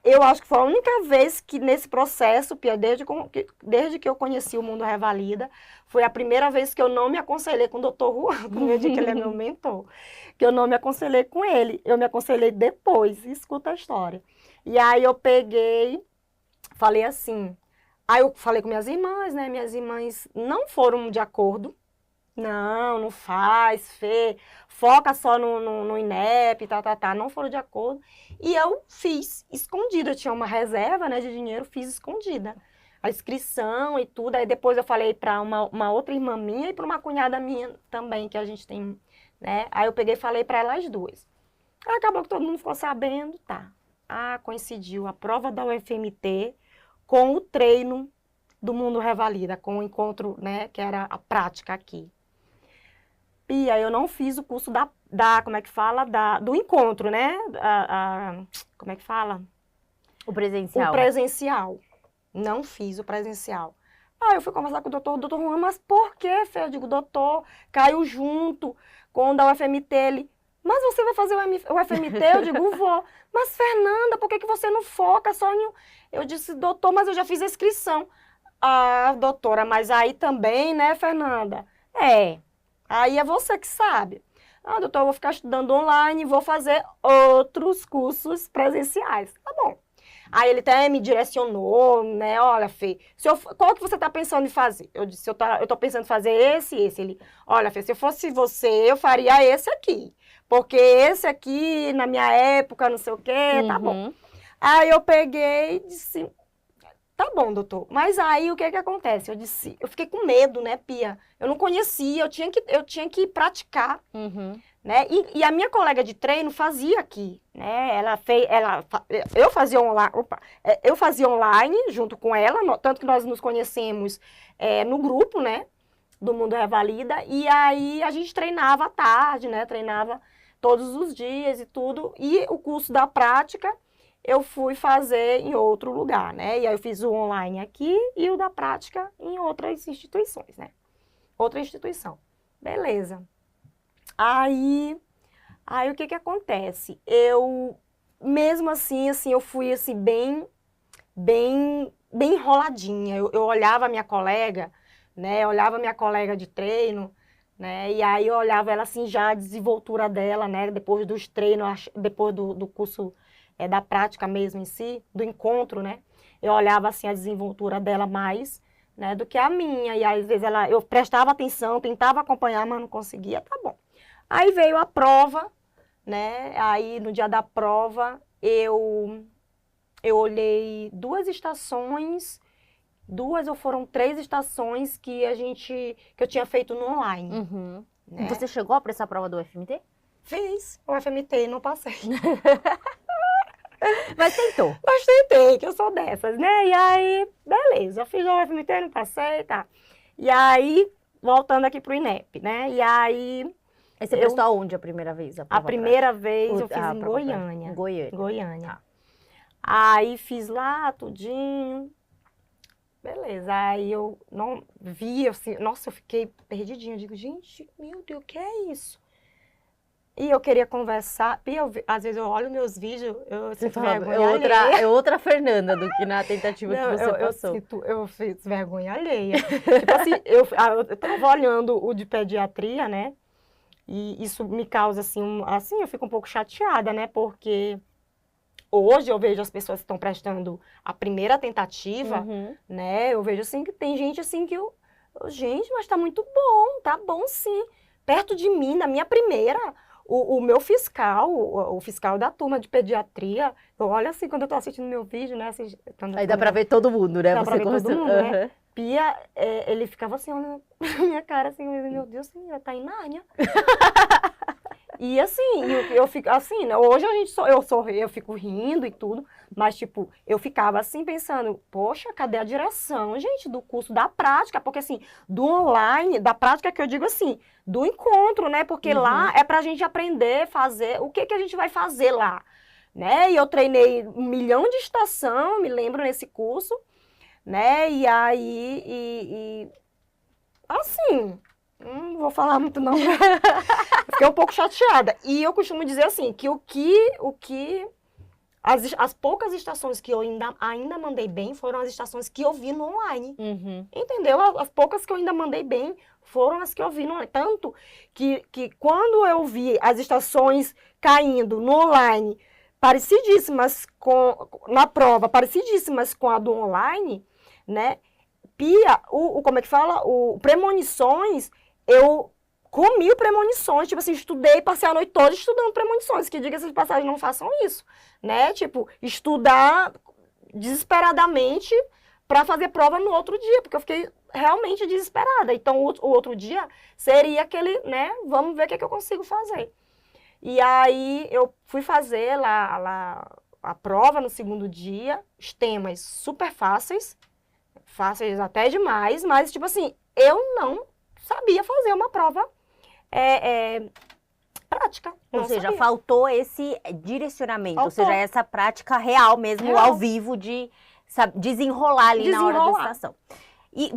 B: eu acho que foi a única vez que nesse processo, Pia, desde que eu conheci o Mundo Revalida, foi a primeira vez que eu não me aconselhei com o doutor Juan, como eu disse que ele é meu mentor, que eu não me aconselhei com ele, eu me aconselhei depois, escuta a história. E aí eu peguei, falei assim, aí eu falei com minhas irmãs, né, minhas irmãs não foram de acordo, não faz, Fê, foca só no INEP, não foram de acordo. E eu fiz escondida, eu tinha uma reserva, né, de dinheiro, fiz escondida. A inscrição e tudo, aí depois eu falei para uma outra irmã minha e para uma cunhada minha também, que a gente tem, né, aí eu peguei e falei para elas duas. Aí acabou que todo mundo ficou sabendo, tá. Coincidiu a prova da UFMT com o treino do Mundo Revalida, com o encontro, né, que era a prática aqui. E aí eu não fiz o curso como é que fala? Do encontro, né? Como é que fala?
A: O presencial.
B: O presencial. Não fiz o presencial. Aí eu fui conversar com o doutor Juan, mas por que, Fê? Eu digo, doutor, caiu junto com o da UFMT, ele, mas você vai fazer o UFMT? Eu digo, vou. Mas, Fernanda, por que você não foca só em... Eu disse, doutor, mas eu já fiz a inscrição. Doutora, mas aí também, né, Fernanda? Aí é você que sabe. Doutor, eu vou ficar estudando online e vou fazer outros cursos presenciais. Tá bom. Aí ele até me direcionou, né? Olha, Fê, qual que você tá pensando em fazer? Eu disse, eu tô pensando em fazer esse. Ele, olha, Fê, se eu fosse você, eu faria esse aqui. Porque esse aqui, na minha época, não sei o quê, tá bom. Aí eu peguei e disse, tá bom, doutor. Mas aí o que acontece? Eu fiquei com medo, né, Pia? Eu não conhecia, eu tinha que praticar, né? E a minha colega de treino fazia aqui, né? Eu fazia online junto com ela, tanto que nós nos conhecemos no grupo, né, do Mundo Revalida, e aí a gente treinava à tarde, né? Treinava todos os dias e tudo, e o curso da prática eu fui fazer em outro lugar, né? E aí eu fiz o online aqui e o da prática em outras instituições, né? Outra instituição. Beleza. Aí o que acontece? Mesmo assim, eu fui assim, bem enroladinha. Eu olhava a minha colega, né? Eu olhava a minha colega de treino, né? E aí eu olhava ela assim, já a desenvoltura dela, né? Depois dos treinos, depois do curso da prática mesmo em si, do encontro, né? Eu olhava assim a desenvoltura dela mais, né, do que a minha. E às vezes eu prestava atenção, tentava acompanhar, mas não conseguia, tá bom. Aí veio a prova, né? Aí no dia da prova eu olhei 2 estações, 2 ou foram 3 estações que eu tinha feito no online. Né?
A: Você chegou a prestar a prova do UFMT?
B: Fiz o FMT, não passei.
A: Mas tentou.
B: Mas tentei, que eu sou dessas, né? E aí, beleza, eu fiz o UFMT, não passei, tá. E aí, voltando aqui pro INEP, né? E aí...
A: Aí você prestou aonde a primeira vez?
B: A primeira vez eu fiz em Goiânia.
A: Goiânia.
B: Goiânia.
A: Tá.
B: Aí fiz lá, tudinho. Beleza, aí eu não vi, assim, nossa, eu fiquei perdidinha. Eu digo, gente, meu Deus, o que é isso? E eu queria conversar, e às vezes eu olho meus vídeos, eu sinto vergonha alheia.
A: É outra Fernanda do que na tentativa que você passou.
B: Eu fiz vergonha alheia. Tipo assim, eu tava olhando o de pediatria, né? E isso me causa, assim, eu fico um pouco chateada, né? Porque hoje eu vejo as pessoas que estão prestando a primeira tentativa, né? Eu vejo, assim, que tem gente, assim, gente, mas tá muito bom, tá bom sim. Perto de mim, na minha primeira... O meu fiscal, o fiscal da turma de pediatria, eu olho assim, quando eu tô assistindo meu vídeo, né?
A: Aí dá pra ver todo mundo, né?
B: Dá pra ver todo mundo, né? Pia, ele ficava assim, olhando pra minha cara, assim, meu Deus, senhora, tá em Nárnia. E assim, eu fico assim, né? Hoje eu fico rindo e tudo, mas tipo, eu ficava assim pensando, poxa, cadê a direção, gente, do curso da prática? Porque assim, do online, da prática que eu digo assim, do encontro, né? Porque lá é pra gente aprender, fazer, o que a gente vai fazer lá, né? E eu treinei 1 milhão de estação, me lembro, nesse curso, né? E aí, assim... Não vou falar muito não, fiquei um pouco chateada. E eu costumo dizer assim, que as poucas estações que eu ainda mandei bem foram as estações que eu vi no online. Entendeu? As poucas que eu ainda mandei bem foram as que eu vi no online. Tanto que quando eu vi as estações caindo no online, parecidíssimas na prova, parecidíssimas com a do online, né? Pia, como é que fala? O premonições... Eu comi premonições, tipo assim, estudei, passei a noite toda estudando premonições, que diga-se de passagem, não façam isso, né? Tipo, estudar desesperadamente para fazer prova no outro dia, porque eu fiquei realmente desesperada. Então, o outro dia seria aquele, né? Vamos ver o que eu consigo fazer. E aí, eu fui fazer lá a prova no segundo dia, os temas super fáceis até demais, mas, tipo assim, eu não sabia fazer uma prova prática.
A: Ou seja, faltou esse direcionamento, ou seja, essa prática real mesmo, ao vivo, de desenrolar ali na hora da estação. E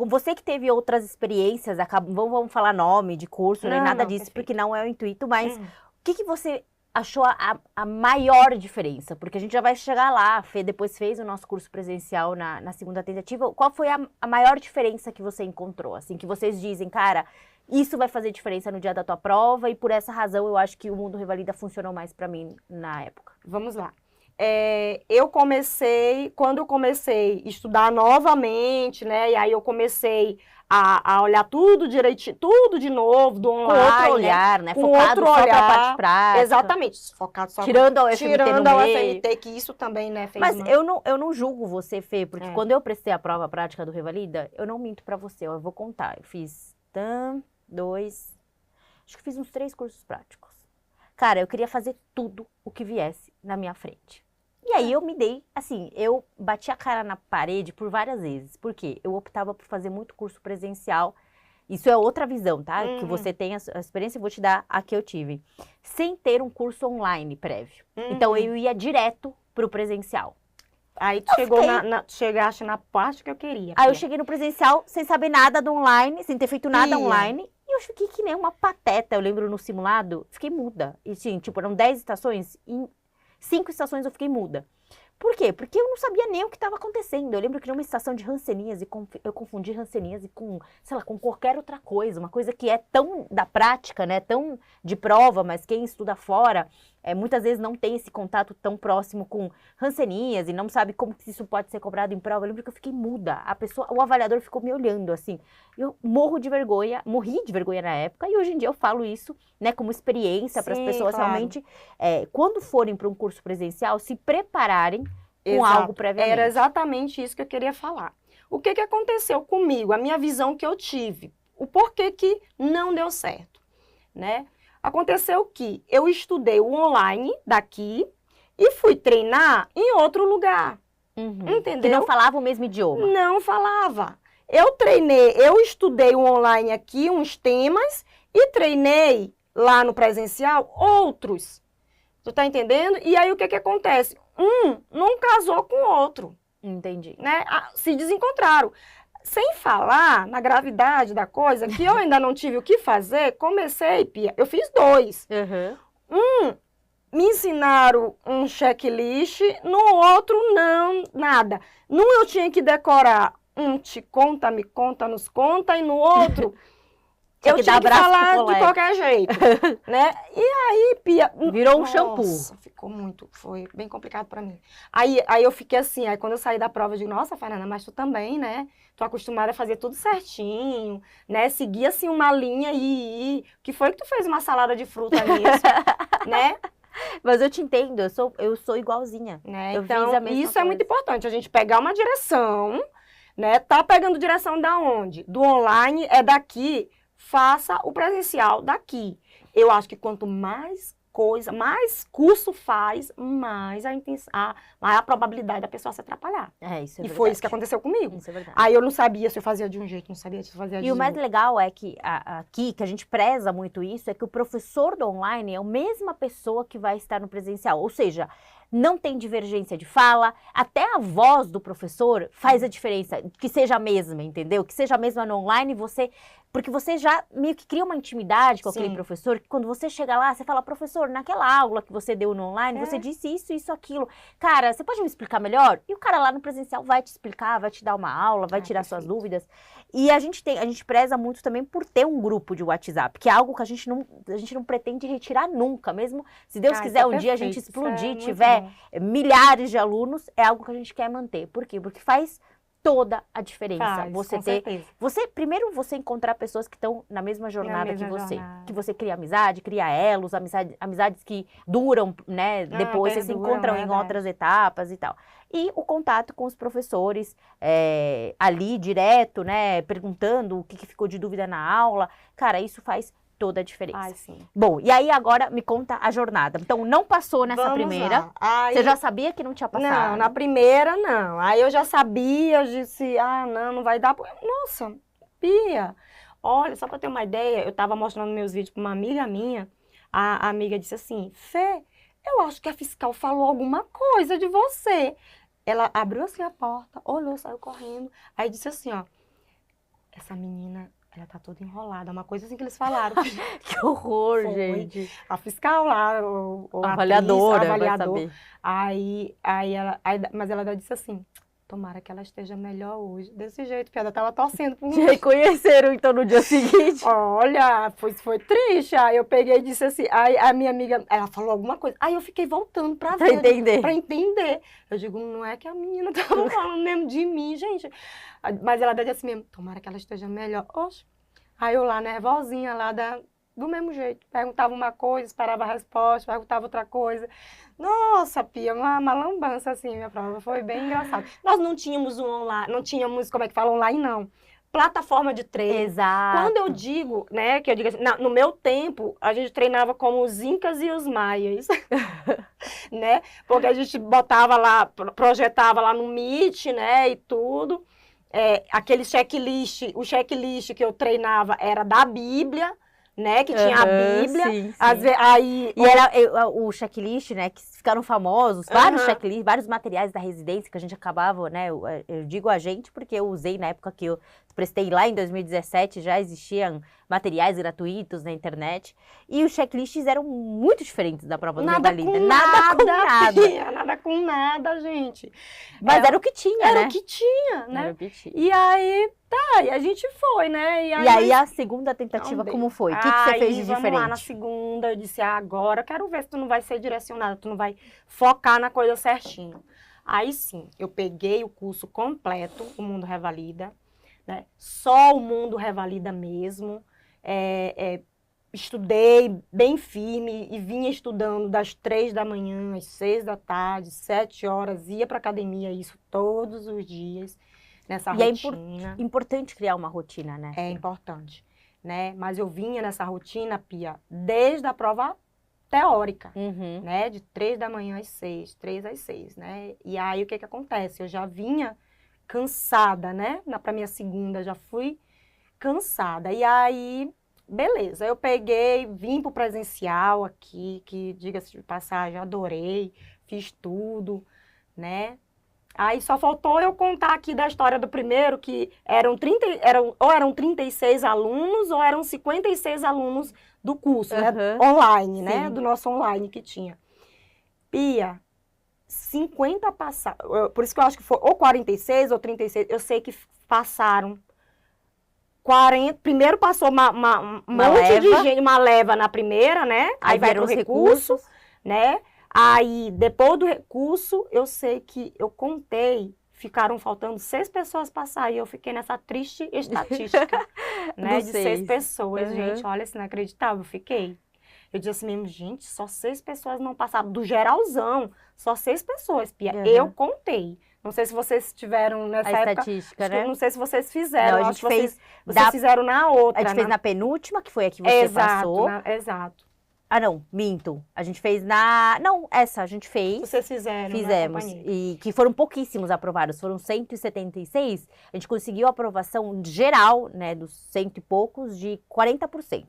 A: você que teve outras experiências, vamos falar nome de curso, nem nada disso, porque não é o intuito, mas o que você achou a maior diferença? Porque a gente já vai chegar lá, a Fê depois fez o nosso curso presencial na segunda tentativa. Qual foi a maior diferença que você encontrou? Assim, que vocês dizem, cara, isso vai fazer diferença no dia da tua prova e por essa razão eu acho que o Mundo Revalida funcionou mais pra mim na época.
B: Vamos lá. quando eu comecei a estudar novamente, né? E aí eu comecei a olhar tudo direitinho, tudo de novo, do online.
A: Com outro olhar, né?
B: Com
A: Focado
B: outro
A: só
B: olhar.
A: pra parte prática.
B: Exatamente, focado só
A: Tirando a UFMT
B: tirando
A: no
B: a
A: meio.
B: UFMT, que isso também, né, fez
A: Mas
B: uma...
A: eu não julgo você, Fê, porque quando eu prestei a prova prática do Revalida, eu não minto pra você, ó, eu vou contar. Eu fiz acho que fiz uns 3 cursos práticos. Cara, eu queria fazer tudo o que viesse na minha frente. E aí eu me dei, assim, eu bati a cara na parede por várias vezes. Por quê? Eu optava por fazer muito curso presencial. Isso é outra visão, tá? Que você tem a experiência, eu vou te dar a que eu tive. Sem ter um curso online prévio. Então eu ia direto pro presencial.
B: Aí tu chegaste na parte que eu queria.
A: Aí eu cheguei no presencial sem saber nada do online, sem ter feito nada online. E eu fiquei que nem uma pateta. Eu lembro no simulado, fiquei muda. E sim, tipo, eram 10 estações, em 5 estações eu fiquei muda. Por quê? Porque eu não sabia nem o que estava acontecendo. Eu lembro que numa estação de hanseníase, eu confundi hanseníase com, sei lá, com qualquer outra coisa. Uma coisa que é tão da prática, né? Tão de prova, mas quem estuda fora, muitas vezes não tem esse contato tão próximo com hanseníase, não sabe como que isso pode ser cobrado em prova. Eu lembro que eu fiquei muda. O avaliador ficou me olhando, assim. Eu morri de vergonha na época, e hoje em dia eu falo isso, né, como experiência para as pessoas realmente, quando forem para um curso presencial, se prepararem com algo previamente.
B: Era exatamente isso que eu queria falar. O que aconteceu comigo? A minha visão que eu tive. O porquê que não deu certo, né? Aconteceu que eu estudei o online daqui e fui treinar em outro lugar. Entendeu?
A: Que não falava o mesmo idioma.
B: Não falava. Eu estudei o online aqui, uns temas, e treinei lá no presencial outros. Tu tá entendendo? E aí o que acontece? Um não casou com o outro.
A: Entendi.
B: Né? Se desencontraram. Sem falar na gravidade da coisa, que eu ainda não tive o que fazer, comecei, Pia, eu fiz 2. Me ensinaram um checklist, no outro não, nada. Num eu tinha que decorar te conta, me conta, nos conta, e no outro eu tinha que falar de qualquer jeito, né? E aí, Pia...
A: Virou um shampoo.
B: Foi bem complicado pra mim. Aí eu fiquei assim, aí quando eu saí da prova, eu digo, nossa, Fernanda, mas tu também, né? Tu acostumada a fazer tudo certinho, né? Seguir assim uma linha e que foi que tu fez uma salada de fruta nisso, né?
A: Mas eu te entendo, eu sou igualzinha.
B: Né?
A: Eu
B: então,
A: fiz a mesma
B: isso
A: coisa.
B: É muito importante, a gente pegar uma direção, né? Tá pegando direção da onde? Do online, é daqui, faça o presencial daqui. Eu acho que quanto mais curso faz, mais a probabilidade da pessoa se atrapalhar.
A: Isso é verdade.
B: E foi isso que aconteceu comigo.
A: Isso é verdade.
B: Aí eu não sabia se eu fazia de um jeito, não sabia se eu fazia de outro.
A: E o mais legal é que aqui, que a gente preza muito isso, é que o professor do online é a mesma pessoa que vai estar no presencial. Ou seja, não tem divergência de fala, até a voz do professor faz a diferença, que seja a mesma, entendeu? Que seja a mesma no online, porque você já meio que cria uma intimidade com aquele professor, que quando você chega lá, você fala, professor, naquela aula que você deu no online, você disse isso, aquilo. Cara, você pode me explicar melhor? E o cara lá no presencial vai te explicar, vai te dar uma aula, vai tirar suas dúvidas. E a gente preza muito também por ter um grupo de WhatsApp, que é algo que a gente não pretende retirar nunca, mesmo se Deus quiser um dia a gente explodir, tiver milhares de alunos, é algo que a gente quer manter. Por quê? Porque faz toda a diferença. Primeiro você encontrar pessoas que estão na mesma jornada que você. Que você cria amizade, cria elos, amizades que duram, né? Depois vocês se encontram em outras etapas e tal. E o contato com os professores ali, direto, né? Perguntando o que ficou de dúvida na aula. Cara, isso faz toda a diferença.
B: Sim.
A: Bom, e aí agora me conta a jornada. Então, não passou nessa primeira. Você já sabia que não tinha passado?
B: Não, na primeira não. Aí eu já sabia, eu disse, não vai dar. Nossa, Pia, olha, só pra ter uma ideia, eu tava mostrando meus vídeos pra uma amiga minha, a amiga disse assim, Fê, eu acho que a fiscal falou alguma coisa de você. Ela abriu assim a porta, olhou, saiu correndo, aí disse assim, ó, essa menina... Ela tá toda enrolada, uma coisa assim que eles falaram.
A: Que horror, gente.
B: A fiscal lá,
A: a avaliadora,
B: avaliador. Mas ela disse assim, tomara que ela esteja melhor hoje. Desse jeito, piada, eu tava torcendo por
A: Te reconheceram, então, no dia seguinte?
B: Olha, foi triste. Aí eu peguei e disse assim, aí a minha amiga, ela falou alguma coisa. Aí eu fiquei voltando pra
A: Pra
B: ver,
A: entender.
B: pra entender. Eu digo, não é que a menina tava falando mesmo de mim, gente. Mas ela disse assim mesmo, tomara que ela esteja melhor. Oxe. Aí eu lá, nervosinha, lá do mesmo jeito. Perguntava uma coisa, esperava a resposta, perguntava outra coisa. Nossa, Pia, uma lambança assim, minha prova. Foi bem engraçado. Nós não tínhamos online, não tínhamos, como é que fala, online, não. Plataforma de treino.
A: Exato.
B: Quando eu digo, né, que eu digo assim, no meu tempo, a gente treinava como os incas e os maias, né? Porque a gente botava lá, projetava lá no Meet, né, e tudo. Aquele checklist, o checklist que eu treinava era da Bíblia, né, que tinha a Bíblia.
A: Sim, sim.
B: Aí,
A: e era o checklist, né, que ficaram famosos, vários checklists, vários materiais da residência que a gente acabava, né, eu digo a gente porque eu usei na época que eu prestei lá em 2017, já existiam materiais gratuitos na internet, e os checklists eram muito diferentes da prova do Revalida.
B: Nada com nada. Nada com nada, gente.
A: Mas era o que tinha, né?
B: Era o que tinha, né?
A: Era o que tinha.
B: E aí, e a gente foi, né?
A: E aí a segunda tentativa, como foi? O que você fez de diferente?
B: Vamos lá, na segunda, eu disse, agora eu quero ver se tu não vai ser direcionada, tu não vai focar na coisa certinho. Aí sim, eu peguei o curso completo, o Mundo Revalida, né? Só o Mundo Revalida mesmo. Estudei bem firme e vinha estudando das 3 da manhã às 6 da tarde, 7 horas, ia para academia, isso todos os dias, nessa rotina.
A: É importante criar uma rotina, né?
B: É importante, né? Mas eu vinha nessa rotina, Pia, desde a prova teórica, né? De 3 da manhã às 6, 3 às 6, né? E aí o que acontece? Eu já vinha cansada, né? Para minha segunda já fui cansada. E aí, beleza, eu peguei, vim pro presencial aqui, que, diga-se de passagem, adorei, fiz tudo, né? Aí só faltou eu contar aqui da história do primeiro, que eram 36 alunos ou eram 56 alunos do curso, né? Online, né? Do nosso online que tinha. Pia, 50 passaram, por isso que eu acho que foi ou 46 ou 36, eu sei que passaram 40, primeiro passou um monte de gente, uma leva na primeira, né? Aí vai pro recurso, né? Aí, depois do recurso, eu sei que eu contei, ficaram faltando 6 pessoas passar, e eu fiquei nessa triste estatística, né? De 6 pessoas, gente, olha, isso não é acreditável, eu fiquei. Eu disse assim mesmo, gente, só 6 pessoas não passaram, do geralzão, só 6 pessoas, Pia, eu contei. Não sei se vocês tiveram nessa época.
A: Estatística, né?
B: Não sei se vocês fizeram.
A: Não, a gente fez.
B: Vocês fizeram na outra.
A: A gente fez na penúltima, que foi a que você passou.
B: Exato.
A: Ah, não, minto. A gente fez na... Não, essa a gente fez.
B: Vocês fizeram.
A: Fizemos. E que foram pouquíssimos aprovados. Foram 176. A gente conseguiu a aprovação geral, né, dos 100 e poucos, de 40%.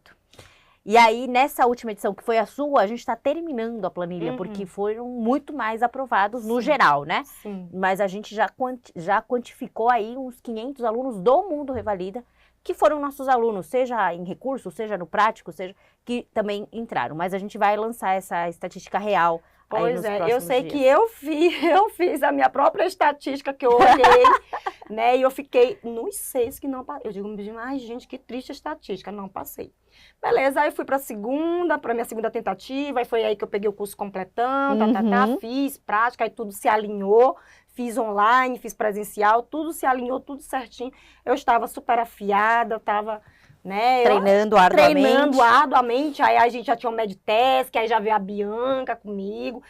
A: E aí, nessa última edição, que foi a sua, a gente está terminando a planilha, porque foram muito mais aprovados no geral, né?
B: Sim.
A: Mas a gente já quantificou aí uns 500 alunos do Mundo Revalida, que foram nossos alunos, seja em recurso, seja no prático, seja que também entraram. Mas a gente vai lançar essa estatística real.
B: Pois eu sei dias. Que eu fiz a minha própria estatística que eu olhei, né? E eu fiquei nos 6 que não passei. Eu digo, ai, gente, que triste a estatística, não passei. Beleza, aí fui para minha segunda tentativa, e foi aí que eu peguei o curso completando, fiz prática, aí tudo se alinhou, fiz online, fiz presencial, tudo se alinhou, tudo certinho. Eu estava super afiada, eu estava... Né?
A: Treinando
B: arduamente, aí a gente já tinha um medtask, aí já veio a Bianca comigo,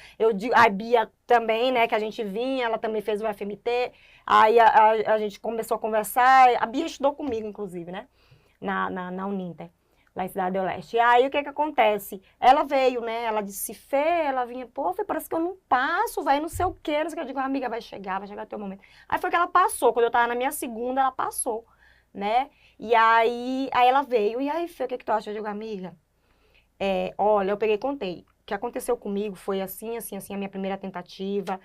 B: a Bia também, né, que a gente vinha, ela também fez o FMT, aí a gente começou a conversar, a Bia estudou comigo, inclusive, né, na Uninter, lá em Cidade do Leste. E aí o que acontece? Ela veio, né, ela disse, Fê, ela vinha, pô, Fê, parece que eu não passo, vai não sei o quê, não sei o que. Eu digo, amiga, vai chegar o teu momento. Aí foi que ela passou, quando eu tava na minha segunda, ela passou, né? E aí ela veio, e aí, Fê, o que tu acha? Eu digo, amiga, olha, eu peguei e contei. O que aconteceu comigo foi assim, a minha primeira tentativa.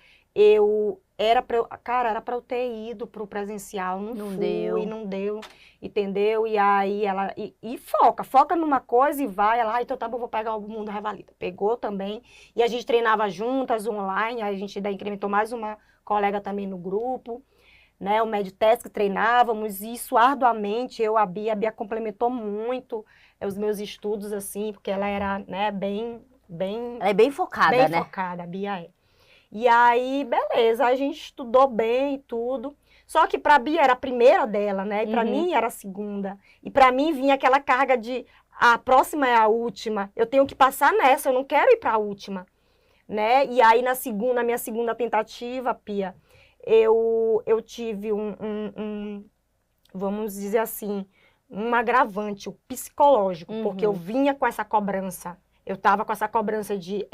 B: Era pra eu ter ido pro presencial, não deu, entendeu? E aí ela, foca numa coisa e vai, ela, então tá bom, vou pegar o Mundo Revalida. Pegou também, e a gente treinava juntas, online, aí a gente ainda incrementou mais uma colega também no grupo. né? O Meditesc treinávamos isso arduamente, a Bia complementou muito os meus estudos, assim, porque ela era, né, bem...
A: Ela é bem focada,
B: bem
A: né?
B: focada, a Bia é. E aí, beleza, a gente estudou bem e tudo. Só que para a Bia era a primeira dela, né? E para mim era a segunda. E para mim vinha aquela carga de a próxima é a última. Eu tenho que passar nessa, eu não quero ir para a última, né? E aí na minha segunda tentativa, Pia, eu tive vamos dizer assim, um agravante o psicológico, porque eu vinha com essa cobrança. Eu tava com essa cobrança de,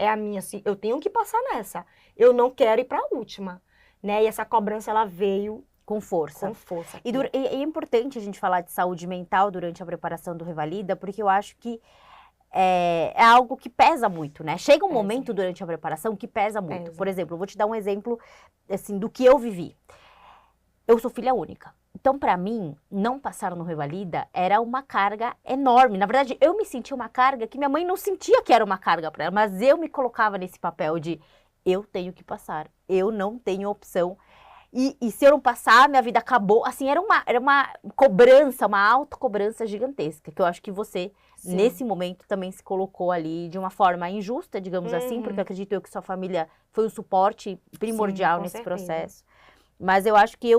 B: eu tenho que passar nessa. Eu não quero ir para a última, né? E essa cobrança, ela veio
A: com força.
B: Com força.
A: E é importante a gente falar de saúde mental durante a preparação do Revalida, porque eu acho que é algo que pesa muito, né? Chega um momento durante a preparação que pesa muito. Por exemplo, eu vou te dar um exemplo, assim, do que eu vivi. Eu sou filha única. Então, para mim, não passar no Revalida era uma carga enorme. Na verdade, eu me sentia uma carga que minha mãe não sentia que era uma carga para ela, mas eu me colocava nesse papel de eu tenho que passar, eu não tenho opção. E se eu não passar, minha vida acabou. Assim, era uma cobrança, uma autocobrança gigantesca, que eu acho que você, nesse momento, também se colocou ali de uma forma injusta, digamos assim, porque acredito eu que sua família foi um suporte primordial nesse processo. Mas eu acho que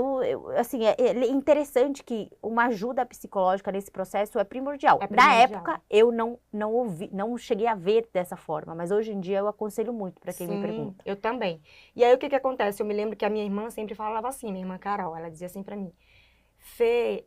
A: assim, é interessante que uma ajuda psicológica nesse processo é primordial. Na época, eu não ouvi, não cheguei a ver dessa forma, mas hoje em dia eu aconselho muito para quem me pergunta.
B: Eu também. E aí, o que acontece? Eu me lembro que a minha irmã sempre falava assim, minha irmã Carol, ela dizia assim para mim, Fê,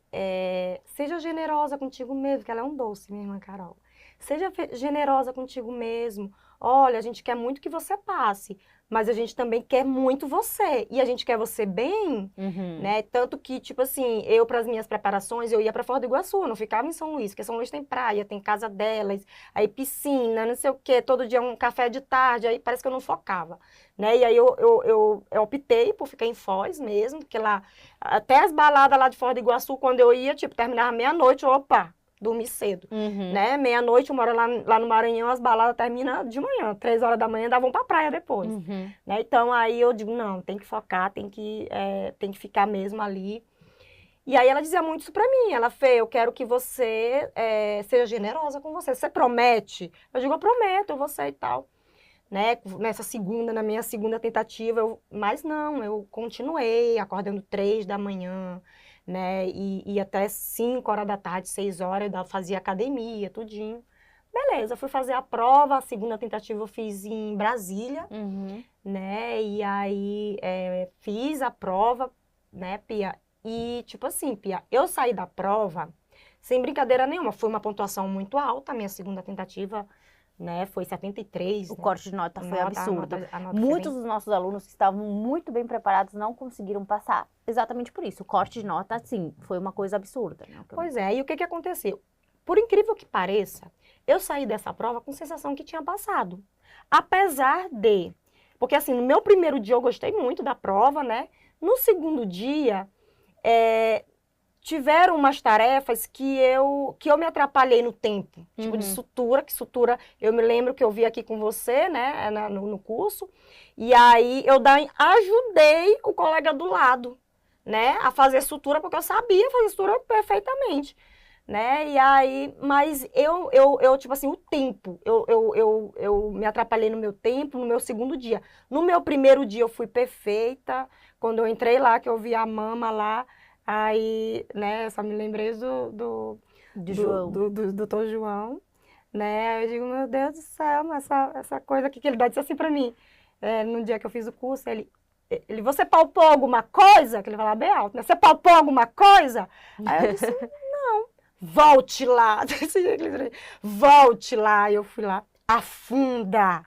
B: seja generosa contigo mesmo, que ela é um doce, minha irmã Carol. Seja generosa contigo mesmo. Olha, a gente quer muito que você passe, mas a gente também quer muito você. E a gente quer você bem, né? Tanto que, tipo assim, eu, para as minhas preparações, eu ia para Foz do Iguaçu, eu não ficava em São Luís, porque São Luís tem praia, tem casa delas, aí piscina, não sei o quê, todo dia um café de tarde, aí parece que eu não focava, né? E aí eu optei por ficar em Foz mesmo, porque lá, até as baladas lá de Foz do Iguaçu, quando eu ia, tipo, terminava meia-noite, opa, dormir cedo, né? Meia-noite, uma hora lá no Maranhão, as baladas terminam de manhã. 3 horas da manhã, davam pra praia depois. Né? Então, aí eu digo, não, tem que focar, tem que ficar mesmo ali. E aí ela dizia muito isso pra mim. Ela, Fê, eu quero que você seja generosa com você. Você promete? Eu digo, eu prometo, eu vou ser e tal. Né? Na minha segunda tentativa, mas não, eu continuei acordando 3 da manhã, né, e até 5 horas da tarde, 6 horas, eu fazia academia, tudinho. Beleza, fui fazer a prova, a segunda tentativa eu fiz em Brasília, né, e aí fiz a prova, né, Pia, e tipo assim, Pia, eu saí da prova sem brincadeira nenhuma, foi uma pontuação muito alta, a minha segunda tentativa, né, foi 73.
A: O corte de nota foi absurdo. A nota Muitos dos nossos alunos que estavam muito bem preparados não conseguiram passar exatamente por isso. O corte de nota, assim, foi uma coisa absurda. Né?
B: Pois é, e o que aconteceu? Por incrível que pareça, eu saí dessa prova com sensação que tinha passado. Apesar de... Porque, assim, no meu primeiro dia eu gostei muito da prova, né? No segundo dia, tiveram umas tarefas que eu me atrapalhei no tempo, tipo de sutura, eu me lembro que eu vi aqui com você, né, no curso, e aí eu ajudei o colega do lado, né, a fazer sutura, porque eu sabia fazer sutura perfeitamente, né, e aí, mas eu tipo assim, o tempo, eu me atrapalhei no meu tempo, no meu segundo dia. No meu primeiro dia eu fui perfeita, quando eu entrei lá, que eu vi a mama lá, aí, né, só me lembrei do doutor João, né, eu digo, meu Deus do céu, mas essa coisa aqui que ele disse assim pra mim, no dia que eu fiz o curso, você palpou alguma coisa? Que ele falava bem alto, né, você palpou alguma coisa? Aí eu disse, não, volte lá, volte lá, eu fui lá, afunda.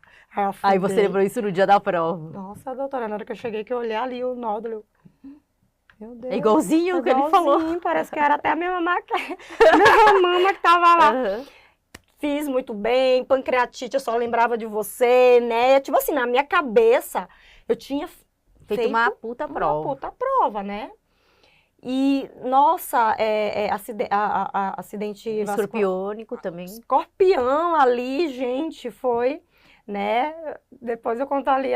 A: Aí você lembrou isso no dia da prova.
B: Nossa, doutora, na hora que eu cheguei, que eu olhei ali o nódulo, meu Deus.
A: É igualzinho o que ele falou.
B: Parece que era até a minha mama que tava lá. Fiz muito bem, pancreatite, eu só lembrava de você, né? Tipo assim, na minha cabeça, eu tinha feito
A: uma puta prova.
B: Uma puta prova, né? E, nossa, acidente...
A: Escorpiônico também.
B: Escorpião ali, gente, foi... né? Depois eu conto ali,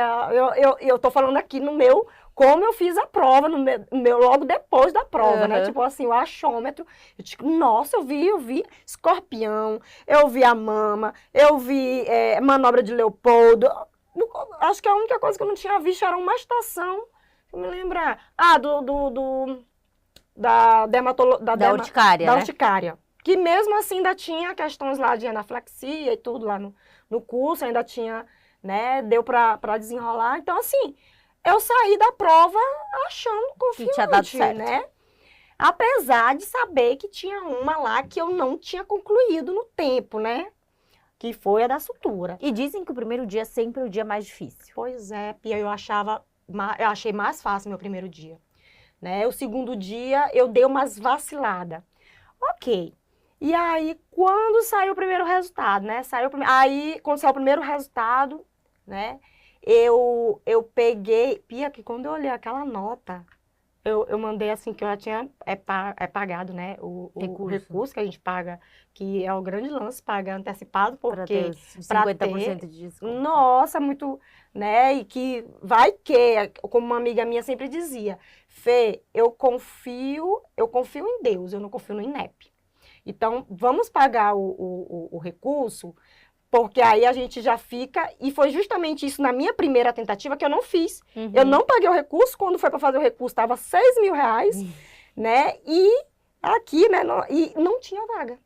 B: eu tô falando aqui no meu como eu fiz a prova logo depois da prova, né?
A: Uhum.
B: Tipo assim, o achômetro. Eu digo, nossa, eu vi escorpião, eu vi a mama, eu vi manobra de Leopoldo. Acho que a única coisa que eu não tinha visto era uma estação, deixa eu me lembrar.
A: Da urticária,
B: da
A: né?
B: urticária. Que mesmo assim ainda tinha questões lá de anaflaxia e tudo lá no curso, ainda tinha, né, deu pra desenrolar. Então, assim, eu saí da prova achando
A: Que tinha dado
B: confiante,
A: certo.
B: né? Apesar de saber que tinha uma lá que eu não tinha concluído no tempo, né? Que foi a da sutura.
A: E dizem que o primeiro dia é sempre o dia mais difícil.
B: Pois é, Pia, eu achei mais fácil meu primeiro dia, né? O segundo dia eu dei umas vaciladas. Ok. E aí, quando saiu o primeiro resultado, né? Aí, quando saiu o primeiro resultado, né? Eu peguei... Pia, que quando eu olhei aquela nota, eu mandei assim, que eu já tinha pagado, né? O recurso que a gente paga, que é o grande lance, paga antecipado,
A: Para ter
B: porque...
A: os
B: pra
A: 50%
B: ter,
A: de desconto.
B: nossa, muito... né? E que vai que, como uma amiga minha sempre dizia, Fê, eu confio em Deus, eu não confio no INEP. Então, vamos pagar o recurso, porque aí a gente já fica... E foi justamente isso na minha primeira tentativa que eu não fiz.
A: Uhum.
B: Eu não paguei o recurso, quando foi para fazer o recurso estava R$ 6.000, né? E aqui, né, e não tinha vaga.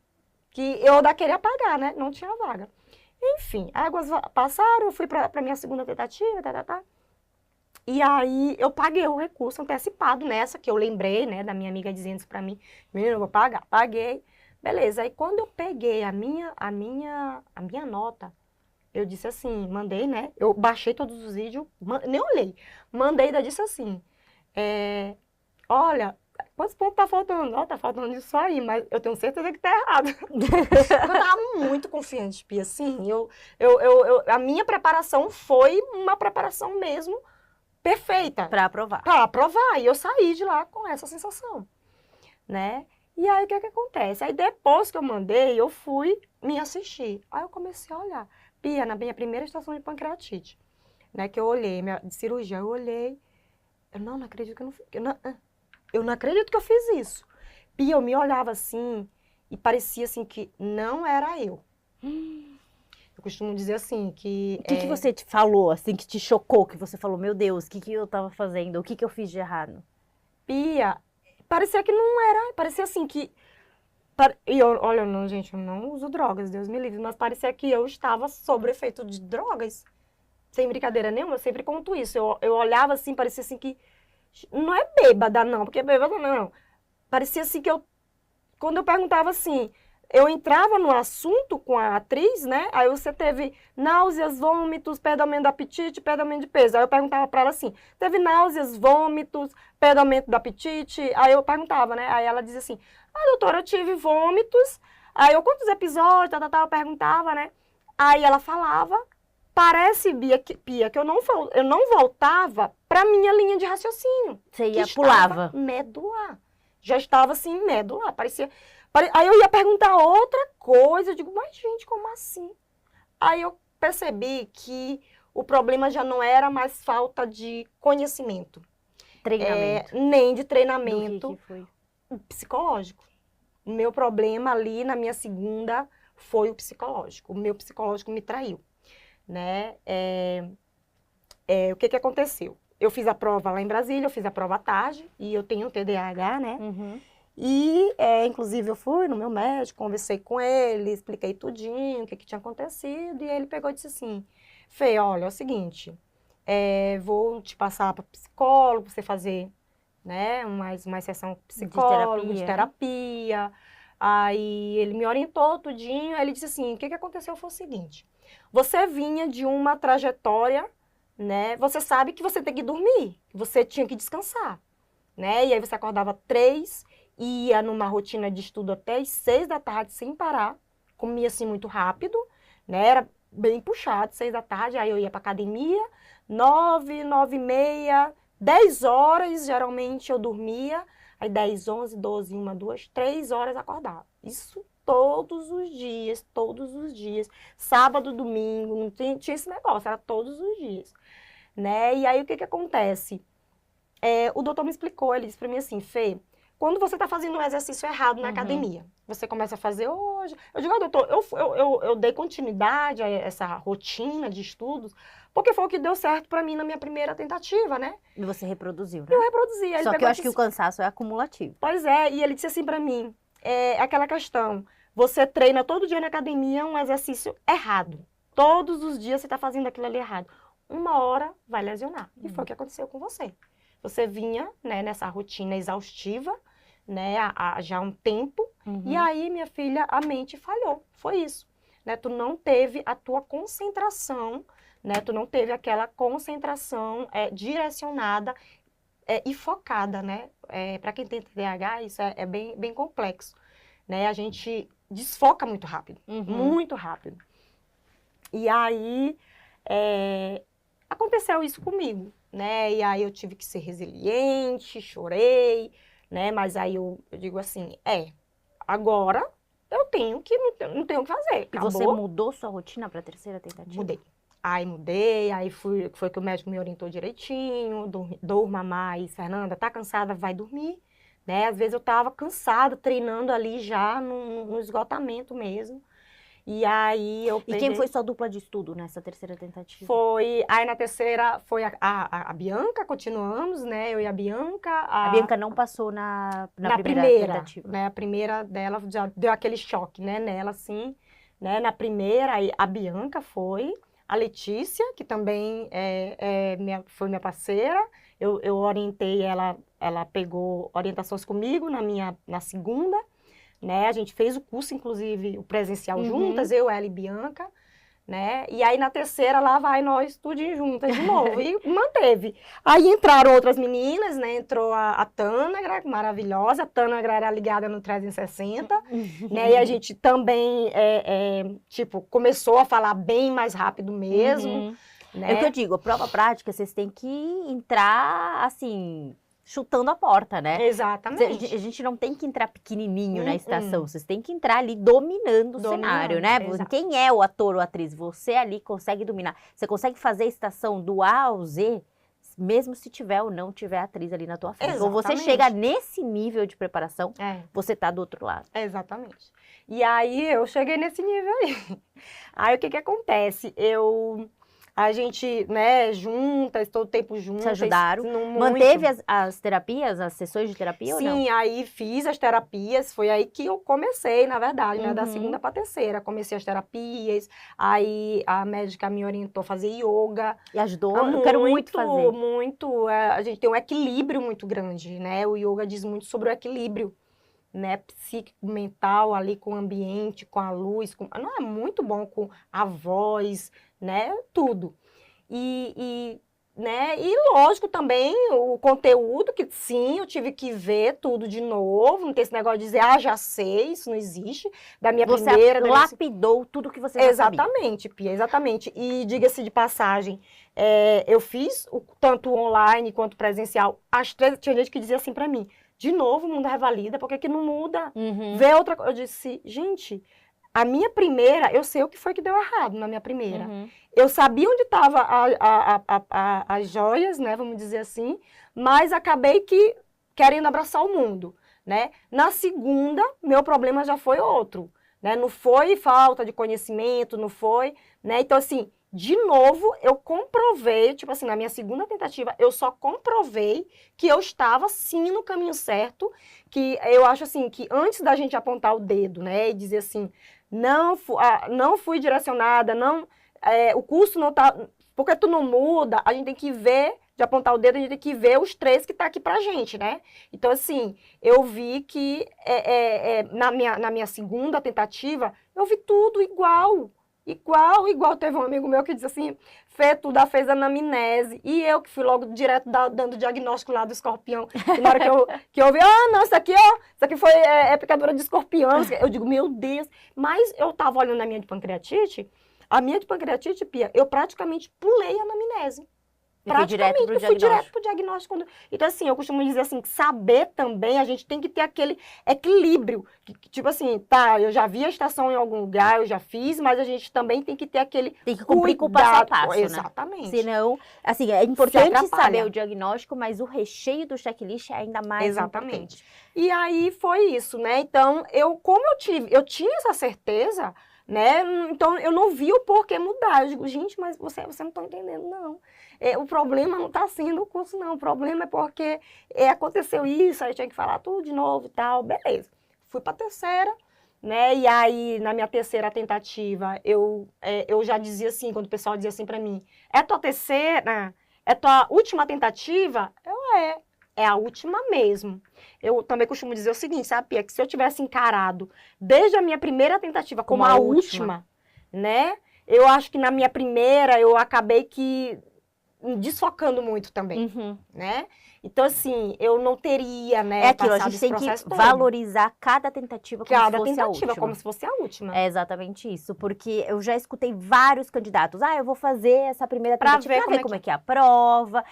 B: Que eu ainda queria pagar, né? Não tinha vaga. Enfim, águas passaram, eu fui para minha segunda tentativa, E aí eu paguei o recurso antecipado nessa, que eu lembrei, né, da minha amiga dizendo isso para mim. Menina, eu vou pagar. Paguei. Beleza. Aí quando eu peguei a minha nota, eu disse assim, mandei, né? Eu baixei todos os vídeos, nem olhei. Mandei, ainda disse assim, olha, quantos pontos tá faltando? Ó, tá faltando isso aí, mas eu tenho certeza que tá errado. Eu tava muito confiante, Pia, assim, a minha preparação foi uma preparação mesmo perfeita.
A: Para aprovar.
B: Para aprovar, e eu saí de lá com essa sensação, né? E aí, o que acontece? Aí, depois que eu mandei, eu fui me assistir. Aí, eu comecei a olhar. Pia, na minha primeira estação de pancreatite, né, que eu olhei, de cirurgia, eu olhei, eu não acredito que eu não fiz, eu não acredito que eu fiz isso. Pia, eu me olhava assim, e parecia assim que não era eu. Eu costumo dizer assim, que...
A: O que você te falou, assim, que te chocou, que você falou, meu Deus, o que eu tava fazendo? O que eu fiz de errado?
B: Pia, parecia que não era, parecia assim que... olha, não, gente, eu não uso drogas, Deus me livre, mas parecia que eu estava sob efeito de drogas. Sem brincadeira nenhuma, eu sempre conto isso. Eu olhava assim, parecia assim que... Não é bêbada, não, porque bêbada não. Parecia assim que quando eu perguntava assim, eu entrava no assunto com a atriz, né? Aí você teve náuseas, vômitos, perda aumento do apetite, perda aumento de peso. Aí eu perguntava pra ela assim, teve náuseas, vômitos, perda aumento do apetite? Aí eu perguntava, né? Aí ela dizia assim, doutora, eu tive vômitos. Aí quantos episódios, eu perguntava, né? Aí ela falava, parece, Pia, que eu não voltava pra minha linha de raciocínio.
A: Você ia, pulava.
B: Medular. Já estava assim, medular. Parecia... Aí eu ia perguntar outra coisa, eu digo, mas gente, como assim? Aí eu percebi que o problema já não era mais falta de conhecimento.
A: Treinamento.
B: Nem de treinamento.
A: Do que foi?
B: Psicológico. O meu problema ali na minha segunda foi o psicológico. O meu psicológico me traiu, né? O que aconteceu? Eu fiz a prova lá em Brasília, eu fiz a prova à tarde, e eu tenho TDAH, né?
A: Uhum.
B: E, inclusive, eu fui no meu médico, conversei com ele, expliquei tudinho, o que tinha acontecido, e ele pegou e disse assim, Fê, olha, é o seguinte, vou te passar para psicólogo, pra você fazer, né, uma sessão psicólogo, de terapia. Aí ele me orientou tudinho, aí ele disse assim, o que aconteceu foi o seguinte, você vinha de uma trajetória, né, você sabe que você tem que dormir, que você tinha que descansar, né, e aí você acordava 3, ia numa rotina de estudo até as 6 da tarde, sem parar, comia assim muito rápido, né, era bem puxado, 6 da tarde, aí eu ia pra academia, 9, 9h30, 10 horas, geralmente eu dormia, aí 10, 11, 12, 1, 2, 3 horas acordava. Isso todos os dias, sábado, domingo, não tinha esse negócio, era todos os dias, né, e aí o que acontece? o doutor me explicou, ele disse pra mim assim, Fê, quando você tá fazendo um exercício errado na academia, você começa a fazer hoje... Eu digo, doutor, eu dei continuidade a essa rotina de estudos, porque foi o que deu certo pra mim na minha primeira tentativa, né?
A: E você reproduziu, né?
B: Eu reproduzi. Aí ele
A: Só que
B: pegou
A: eu
B: e
A: acho que o
B: disse,
A: cansaço é acumulativo.
B: pois é, e ele disse assim pra mim, aquela questão, você treina todo dia na academia um exercício errado. Todos os dias você tá fazendo aquilo ali errado. Uma hora vai lesionar. E foi o que aconteceu com você. Você vinha, né, nessa rotina exaustiva, né, há já um tempo, e aí, minha filha, a mente falhou. Foi isso. Né? Tu não teve a tua concentração, né? Tu não teve aquela concentração direcionada e focada, né? Para quem tem TDAH, isso é bem complexo. Né? A gente desfoca muito rápido, muito rápido. E aí, aconteceu isso comigo, né? E aí eu tive que ser resiliente, chorei, né? Mas aí eu digo assim, agora eu tenho que, não tenho o que fazer, acabou.
A: E você mudou sua rotina para a terceira tentativa?
B: Mudei. Aí mudei, aí foi que o médico me orientou direitinho, durma mais, Fernanda, tá cansada, vai dormir, né? Às vezes eu tava cansada, treinando ali já no esgotamento mesmo. E aí eu peguei...
A: E quem foi sua dupla de estudo nessa terceira tentativa?
B: Aí na terceira foi a Bianca, continuamos, né? Eu e a Bianca.
A: A Bianca não passou na primeira tentativa.
B: Né? A primeira dela já deu aquele choque, né? Nela, assim, né? Na primeira, aí a Bianca foi, a Letícia, que também foi minha parceira. Eu orientei ela pegou orientações comigo na segunda. Né? A gente fez o curso, inclusive, o presencial juntas, eu, ela e Bianca, né? E aí, na terceira, lá vai nós tudinho juntas de novo, e manteve. Aí entraram outras meninas, né? Entrou a Tânagra, maravilhosa, a Tânagra era ligada no 360, né? E a gente também, começou a falar bem mais rápido mesmo, né?
A: É o que eu digo, a prova prática, vocês têm que entrar, assim... chutando a porta, né?
B: Exatamente.
A: A gente não tem que entrar pequenininho na estação, vocês têm que entrar ali dominando o cenário, né?
B: Exato.
A: Quem é o ator ou atriz? Você ali consegue dominar. Você consegue fazer a estação do A ao Z, mesmo se tiver ou não tiver atriz ali na tua frente. Ou você chega nesse nível de preparação, você tá do outro lado.
B: Exatamente. E aí, eu cheguei nesse nível aí. Aí, o que acontece? A gente, né, juntas, todo tempo juntas.
A: Se ajudaram.
B: Muito.
A: Manteve as terapias, as sessões de terapia ou não?
B: Sim, aí fiz as terapias, foi aí que eu comecei, na verdade, né, da segunda para terceira. Comecei as terapias, aí a médica me orientou a fazer yoga.
A: E ajudou? Eu quero muito fazer.
B: Muito. A gente tem um equilíbrio muito grande, né? O yoga diz muito sobre o equilíbrio, né, psíquico, mental, ali com o ambiente, com a luz, não é muito bom com a voz, né, tudo. Né, e lógico também o conteúdo, que sim, eu tive que ver tudo de novo, não tem esse negócio de dizer, já sei, isso não existe, da minha primeira...
A: Você lapidou tudo que você já sabia.
B: Exatamente, Pia, exatamente. E diga-se de passagem, eu fiz tanto online quanto presencial, tinha gente que dizia assim pra mim, de novo, o mundo revalida, por que não muda? Vê outra coisa. Eu disse, gente, a minha primeira, eu sei o que foi que deu errado na minha primeira. Eu sabia onde estavam as joias, né, vamos dizer assim, mas acabei querendo abraçar o mundo, né? Na segunda, meu problema já foi outro, né? Não foi falta de conhecimento, não foi, né? Então, assim, de novo, eu comprovei, tipo assim, na minha segunda tentativa, eu só comprovei que eu estava, sim, no caminho certo, que eu acho, assim, que antes da gente apontar o dedo, né, e dizer assim, não fui direcionada, o curso não tá, porque tu não muda, a gente tem que ver, de apontar o dedo, a gente tem que ver os 3 que tá aqui pra gente, né? Então, assim, eu vi que na minha segunda tentativa, eu vi tudo igual. Igual teve um amigo meu que disse assim, Fê, tu fez anamnese, e eu que fui logo direto dando diagnóstico lá do escorpião, e na hora que eu vi, não, isso aqui foi picadura de escorpião, eu digo, meu Deus, mas eu tava olhando a minha de pancreatite, Pia, eu praticamente pulei a anamnese, praticamente, eu fui direto pro diagnóstico. Então, assim, eu costumo dizer assim, que saber também, a gente tem que ter aquele equilíbrio. Tipo assim, tá, eu já vi a estação em algum lugar, eu já fiz, mas a gente também tem que ter aquele
A: Tem que cumprir com o passo a passo, né?
B: Exatamente.
A: Senão, assim, é importante saber o diagnóstico, mas o recheio do checklist é ainda mais importante.
B: E aí foi isso, né? Então, como eu tinha essa certeza, né? Então, eu não vi o porquê mudar. Eu digo, gente, mas você não está entendendo, não. O problema não está sendo o curso, não. O problema é porque aconteceu isso, aí eu tinha que falar tudo de novo e tal. Beleza. Fui para a terceira, né? E aí, na minha terceira tentativa, eu já dizia assim, quando o pessoal dizia assim para mim, é tua terceira? É tua última tentativa? É a última mesmo. Eu também costumo dizer o seguinte, sabe, Pia? Que se eu tivesse encarado desde a minha primeira tentativa como a última, né? Eu acho que na minha primeira eu acabei que desfocando muito também, né? Então, assim, eu não teria, né,
A: aquilo, a gente tem que valorizar cada tentativa como se fosse a última.
B: Como se fosse a última.
A: É exatamente isso, porque eu já escutei vários candidatos, eu vou fazer essa primeira tentativa pra ver como é que é a prova.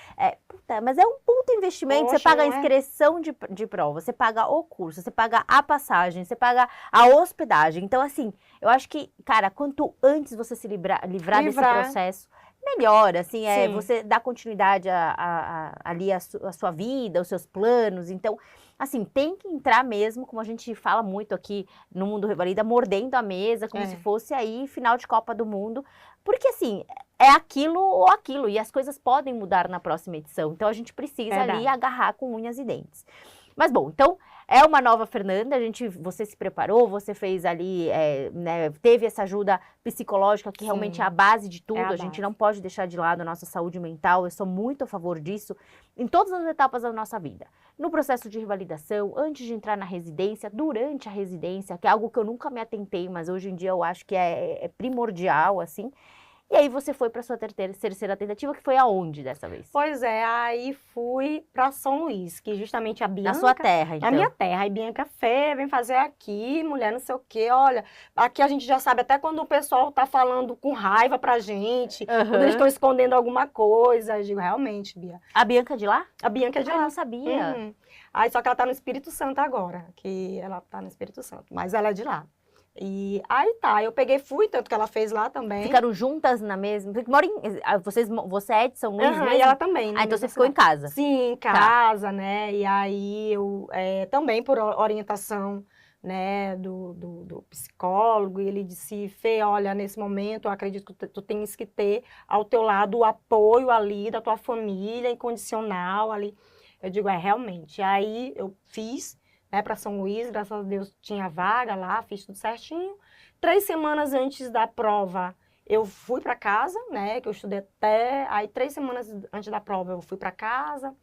A: Mas é um puto investimento, você paga a inscrição de prova, você paga o curso, você paga a passagem, você paga a hospedagem. Então, assim, eu acho que, cara, quanto antes você se livrar desse processo, melhor, assim, você dá continuidade ali à sua vida, aos seus planos. Então, assim, tem que entrar mesmo, como a gente fala muito aqui no Mundo Revalida, mordendo a mesa, como se fosse aí final de Copa do Mundo. Porque, assim, é aquilo ou aquilo, e as coisas podem mudar na próxima edição. Então, a gente precisa ali agarrar com unhas e dentes. Mas, bom, então, é uma nova Fernanda, você se preparou, você fez ali, né, teve essa ajuda psicológica, que realmente é a base de tudo, a gente não pode deixar de lado a nossa saúde mental, eu sou muito a favor disso, em todas as etapas da nossa vida. No processo de revalidação, antes de entrar na residência, durante a residência, que é algo que eu nunca me atentei, mas hoje em dia eu acho que é primordial, assim. E aí você foi para sua terceira tentativa, que foi aonde dessa vez?
B: Pois é, aí fui para São Luís, que justamente a Bianca...
A: Na sua terra, então.
B: Na minha terra. Aí Bianca vem fazer aqui, mulher não sei o quê. Olha, aqui a gente já sabe até quando o pessoal tá falando com raiva pra gente, quando eles estão escondendo alguma coisa. Eu digo, realmente, Bia.
A: A Bianca é de lá?
B: A Bianca é de lá.
A: Eu não sabia.
B: Aí só que ela tá no Espírito Santo agora, que ela tá no Espírito Santo, mas ela é de lá. E aí eu fui, tanto que ela fez lá também.
A: Ficaram juntas na mesma? Você é de São Luís mesmo?
B: E ela também.
A: Então você ficou em casa?
B: Sim, em casa, né? E aí eu, também por orientação, né, do psicólogo, e ele disse, Fê, olha, nesse momento eu acredito que tu tens que ter ao teu lado o apoio ali da tua família, incondicional ali. Eu digo, realmente. Aí eu fiz, né, para São Luís, graças a Deus tinha vaga lá, fiz tudo certinho. 3 semanas antes da prova, eu fui para casa, né, que eu estudei aí 3 semanas antes da prova eu fui para casa,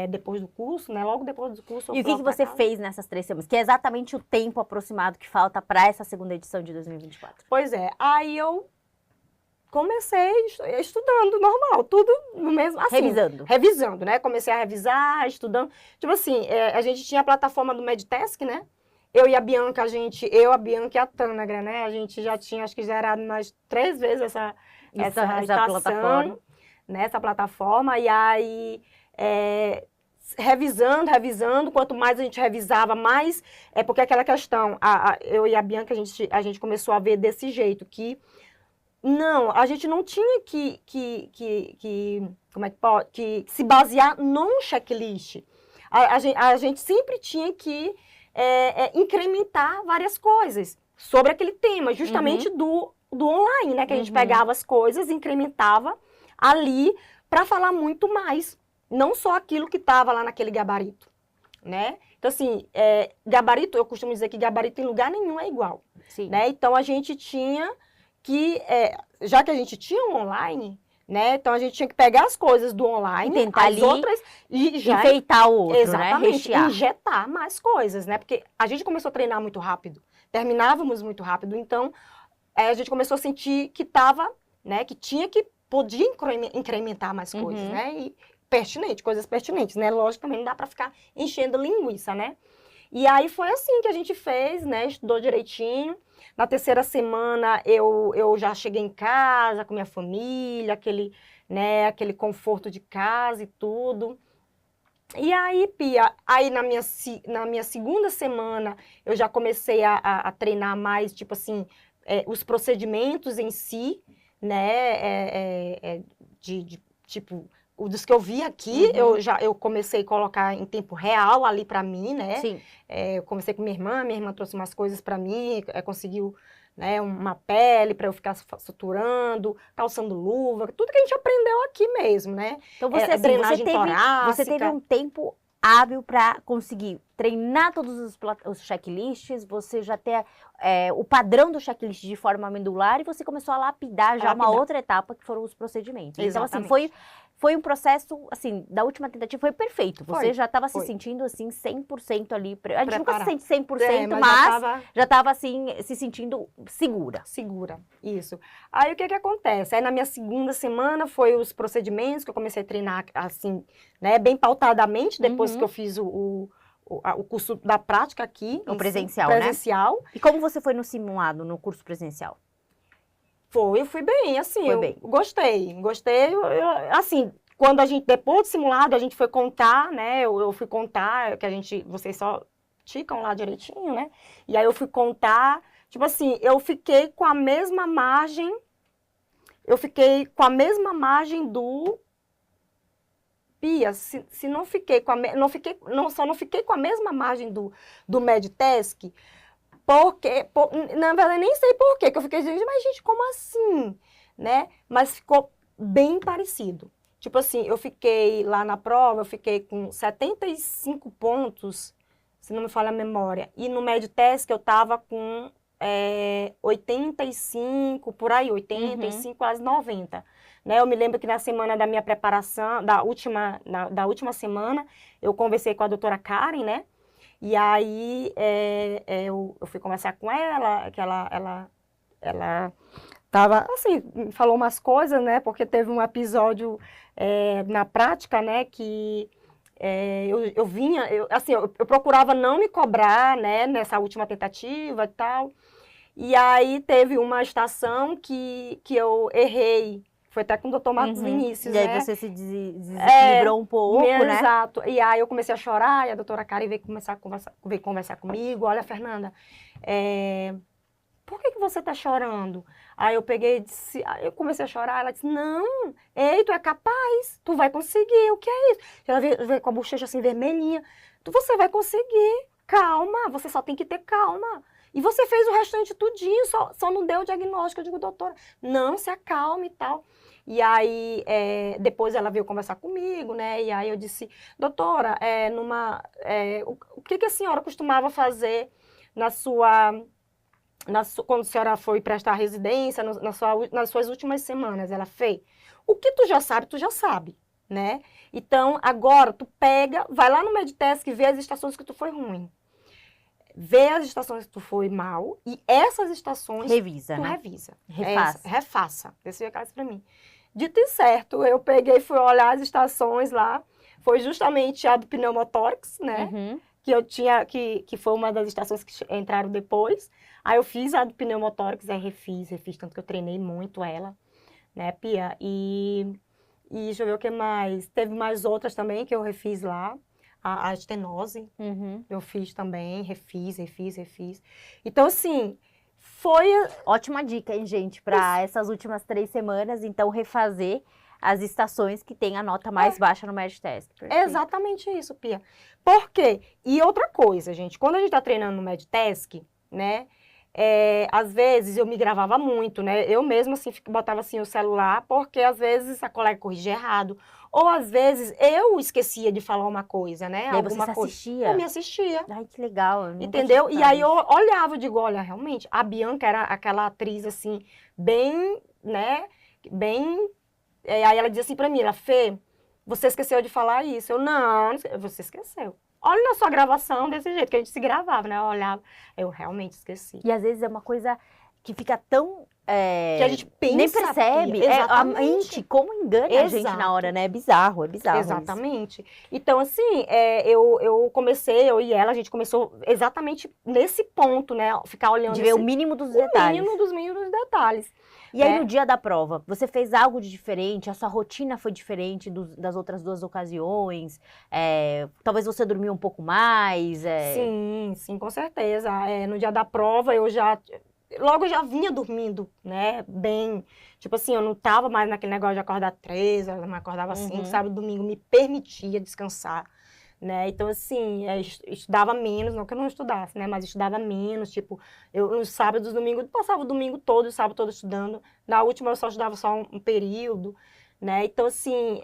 B: depois do curso, né, logo depois do curso.
A: E o que você fez nessas 3 semanas? Que é exatamente o tempo aproximado que falta para essa segunda edição de 2024.
B: Pois aí eu comecei estudando normal, tudo no mesmo, assim. Revisando, né? Comecei a revisar, estudando. Tipo assim, a gente tinha a plataforma do Medtask, né? Eu e a Bianca, a Bianca e a Tânagra, né? A gente já tinha, acho que gerado umas 3 vezes essa plataforma. Né? Essa plataforma. E aí, revisando, quanto mais a gente revisava, mais... porque aquela questão, eu e a Bianca, a gente começou a ver desse jeito, que não, a gente não tinha que se basear num checklist. A gente sempre tinha que incrementar várias coisas sobre aquele tema, justamente do online, né? Que a gente pegava as coisas, incrementava ali para falar muito mais. Não só aquilo que estava lá naquele gabarito, né? Então, assim, gabarito, eu costumo dizer que gabarito em lugar nenhum é igual.
A: Sim.
B: Né? Então, a gente tinha que, já que a gente tinha um online, né? Então, a gente tinha que pegar as coisas do online,
A: e tentar
B: as outras, e já
A: enfeitar o outro,
B: exatamente,
A: né? Rechear.
B: Injetar mais coisas, né? Porque a gente começou a treinar muito rápido, terminávamos muito rápido, então, a gente começou a sentir que estava, né? Que podia incrementar mais coisas, né? E coisas pertinentes, né? Lógico, também não dá para ficar enchendo linguiça, né? E aí foi assim que a gente fez, né? Estudou direitinho. Na terceira semana eu já cheguei em casa com minha família, aquele conforto de casa e tudo. E aí, Pia, aí na minha segunda semana eu já comecei a treinar mais, tipo assim, os procedimentos em si, né? Tipo, dos que eu vi aqui, eu comecei a colocar em tempo real ali para mim, né?
A: Sim.
B: Eu comecei com minha irmã trouxe umas coisas para mim, conseguiu, né, uma pele para eu ficar suturando, calçando luva, tudo que a gente aprendeu aqui mesmo, né?
A: Então você,
B: Drenagem torácica.
A: você teve um tempo hábil para conseguir treinar todos os checklists, você já ter o padrão do checklist de forma medular e você começou a lapidar já uma outra etapa que foram os procedimentos.
B: Exatamente.
A: Então, assim, foi um processo, assim, da última tentativa foi perfeito. Você já estava se sentindo, assim, 100% ali. A gente nunca se sente 100%, mas já estava, assim, se sentindo segura.
B: Segura, isso. Aí, o que acontece? Aí, na minha segunda semana, foi os procedimentos que eu comecei a treinar, assim, né, bem pautadamente, depois que eu fiz o curso da prática aqui.
A: O presencial,
B: presencial,
A: né? E como você foi no simulado, no curso presencial?
B: Eu fui bem, assim, gostei, assim, quando depois do simulado, a gente foi contar, né, eu fui contar, vocês só ticam lá direitinho, né, e aí eu fui contar, tipo assim, eu fiquei com a mesma margem do Pia, se não fiquei com só não fiquei com a mesma margem do Medtask, porque, na verdade, nem sei por quê, que eu fiquei dizendo, mas gente, como assim? Né? Mas ficou bem parecido. Tipo assim, eu fiquei lá na prova, eu fiquei com 75 pontos, se não me falha a memória, e no Medtask eu tava com 85, por aí, 85, quase 90. Né? Eu me lembro que na semana da minha preparação, da última semana, eu conversei com a doutora Karen, né? E aí eu fui conversar com ela, que ela tava, assim, falou umas coisas, né? Porque teve um episódio na prática, né? Que eu procurava não me cobrar, né? Nessa última tentativa e tal. E aí teve uma estação que eu errei. Foi até com o doutor Marcos Vinícius,
A: né? E aí você se desequilibrou um pouco, né?
B: Exato. E aí eu comecei a chorar, e a doutora Karen veio conversar comigo. Olha, Fernanda, por que você tá chorando? Aí eu peguei e disse, eu comecei a chorar, ela disse, não, ei, tu é capaz, tu vai conseguir, o que é isso? Ela veio com a bochecha assim vermelhinha, você vai conseguir, calma, você só tem que ter calma. E você fez o restante tudinho, só não deu o diagnóstico. Eu digo, doutora, não, se acalme e tal. E aí, depois ela veio conversar comigo, né? E aí eu disse, doutora, o que a senhora costumava fazer quando a senhora foi prestar residência, nas suas últimas semanas? Ela fez, o que tu já sabe, né? Então, agora, tu vai lá no Medtask e vê as estações que tu foi ruim. Vê as estações que tu foi mal e essas estações tu revisa. Refaça. Esse é o caso pra mim. Dito e certo, eu peguei e fui olhar as estações lá. Foi justamente a do pneumotórax, né? Que eu tinha, que foi uma das estações que entraram depois. Aí eu fiz a do pneumotórax, aí refiz, tanto que eu treinei muito ela, né, Pia? E deixa eu ver o que mais. Teve mais outras também que eu refiz lá. A estenose, eu fiz também, refiz. Então, assim, foi...
A: Ótima dica, hein, gente, para essas últimas 3 semanas, então, refazer as estações que tem a nota mais baixa no Medtask.
B: É exatamente isso, Pia. Por quê? E outra coisa, gente, quando a gente tá treinando no Medtask, né, às vezes eu me gravava muito, né, eu mesma, assim, botava, assim, o celular, porque às vezes a colega corrigia errado, ou às vezes eu esquecia de falar uma coisa, né?
A: E aí você assistia?
B: Eu me assistia.
A: Ai, que legal.
B: Entendeu? E aí eu olhava e digo, olha, realmente, a Bianca era aquela atriz, assim, bem, né? Bem... aí ela dizia assim pra mim, Fê, você esqueceu de falar isso. Eu, não, você esqueceu. Olha na sua gravação desse jeito, que a gente se gravava, né? Eu olhava, eu realmente esqueci.
A: E às vezes é uma coisa que fica tão...
B: que a gente pensa.
A: Nem percebe. A mente, como engana a gente na hora, né? É bizarro
B: Exatamente. Isso. Então, assim, eu comecei, eu e ela, a gente começou exatamente nesse ponto, né? Ficar olhando...
A: De ver o mínimo dos detalhes.
B: O mínimo dos mínimos detalhes.
A: E aí, no dia da prova, você fez algo de diferente? A sua rotina foi diferente das outras 2 ocasiões? Talvez você dormiu um pouco mais?
B: Sim, com certeza. No dia da prova, logo eu já vinha dormindo, né, bem. Tipo assim, eu não tava mais naquele negócio de acordar 3, eu não acordava 5, sábado, domingo, me permitia descansar, né. Então, assim, estudava menos, não que eu não estudasse, né, mas estudava menos, tipo, eu nos sábados, domingos, passava o domingo todo, o sábado todo estudando. Na última eu só estudava só um período, né. Então, assim,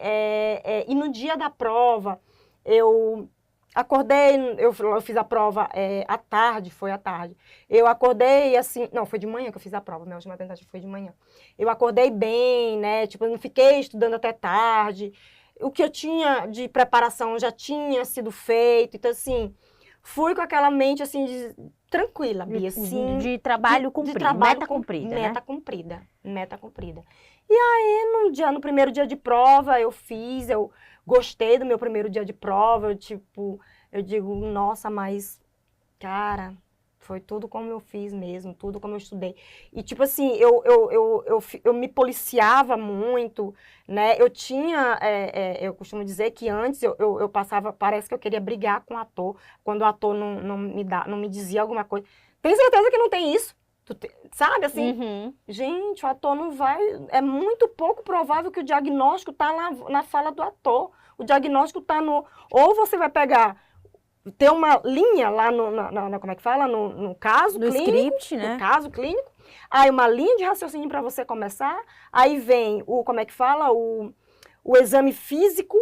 B: e no dia da prova, eu acordei, eu fiz a prova à tarde, foi à tarde. Eu acordei assim, não, foi de manhã que eu fiz a prova, minha última tentativa foi de manhã. Eu acordei bem, né, tipo, eu não fiquei estudando até tarde. O que eu tinha de preparação já tinha sido feito, então assim, fui com aquela mente assim, tranquila, Bia, assim.
A: De trabalho cumprido, meta cumprida, né?
B: Meta cumprida. E aí, no primeiro dia de prova, eu gostei do meu primeiro dia de prova, eu digo, nossa, mas, cara, foi tudo como eu fiz mesmo, tudo como eu estudei. E, tipo assim, eu me policiava muito, né? Eu costumo dizer que antes eu passava, parece que eu queria brigar com o ator, quando o ator não me dizia alguma coisa. Tem certeza que não tem isso? Sabe, assim, gente, o ator não vai... É muito pouco provável que o diagnóstico tá lá na fala do ator. O diagnóstico tá no... Ou você vai pegar... Tem uma linha lá como é que fala? No caso
A: no
B: clínico.
A: Script, né?
B: No caso clínico. Aí uma linha de raciocínio para você começar. Aí vem como é que fala? O exame físico,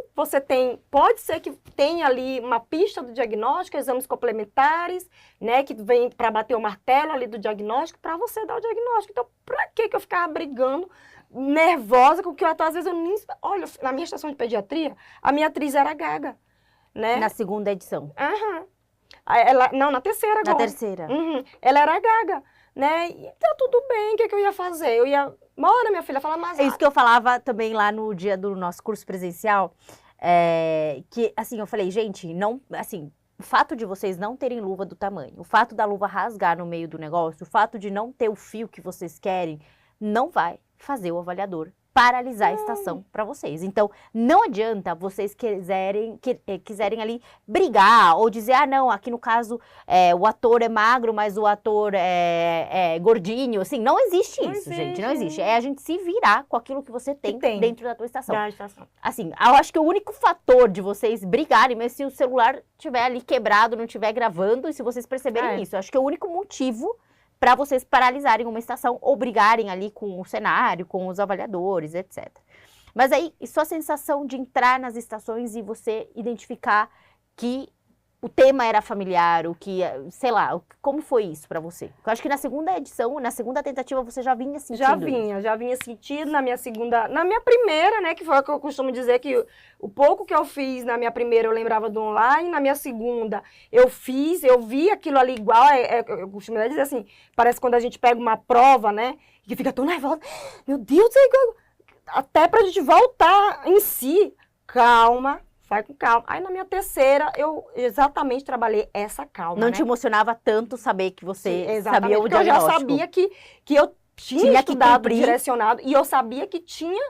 B: pode ser que tenha ali uma pista do diagnóstico, exames complementares, né, que vem para bater o martelo ali do diagnóstico, para você dar o diagnóstico. Então, para que eu ficava brigando, nervosa, com que às vezes eu nem... Olha, na minha estação de pediatria, a minha atriz era gaga, né?
A: Na segunda edição.
B: Não, na terceira agora.
A: Na terceira.
B: Ela era gaga, né? E tá tudo bem, o que eu ia fazer? Eu ia... Bora, minha filha, fala mais rápido.
A: É isso que eu falava também lá no dia do nosso curso presencial, que, assim, eu falei, gente, não, assim, o fato de vocês não terem luva do tamanho, o fato da luva rasgar no meio do negócio, o fato de não ter o fio que vocês querem, não vai fazer o avaliador paralisar a estação para vocês. Então, não adianta vocês quiserem ali brigar ou dizer, não, aqui no caso o ator é magro, mas o ator é gordinho. Assim, não existe isso, gente, não existe. É a gente se virar com aquilo que você tem dentro da tua estação. Assim, eu acho que o único fator de vocês brigarem, mesmo se o celular estiver ali quebrado, não estiver gravando, e se vocês perceberem isso, eu acho que é o único motivo para vocês paralisarem uma estação ou brigarem ali com o cenário, com os avaliadores, etc. Mas aí, sua sensação de entrar nas estações e você identificar que o tema era familiar, o que, sei lá, como foi isso para você? Eu acho que na segunda edição, na segunda tentativa, você já vinha sentindo
B: já vinha sentindo na minha primeira, né, que foi o que eu costumo dizer que o pouco que eu fiz na minha primeira eu lembrava do online, na minha segunda eu vi aquilo ali igual, eu costumo dizer assim, parece quando a gente pega uma prova, né, que fica tão nervosa, meu Deus, até pra gente voltar em si, calma, vai com calma. Aí na minha terceira, eu exatamente trabalhei essa calma,
A: Não te emocionava tanto saber que você sabia o diagnóstico?
B: Porque eu já sabia que eu tinha estudado, direcionado, e eu sabia que tinha,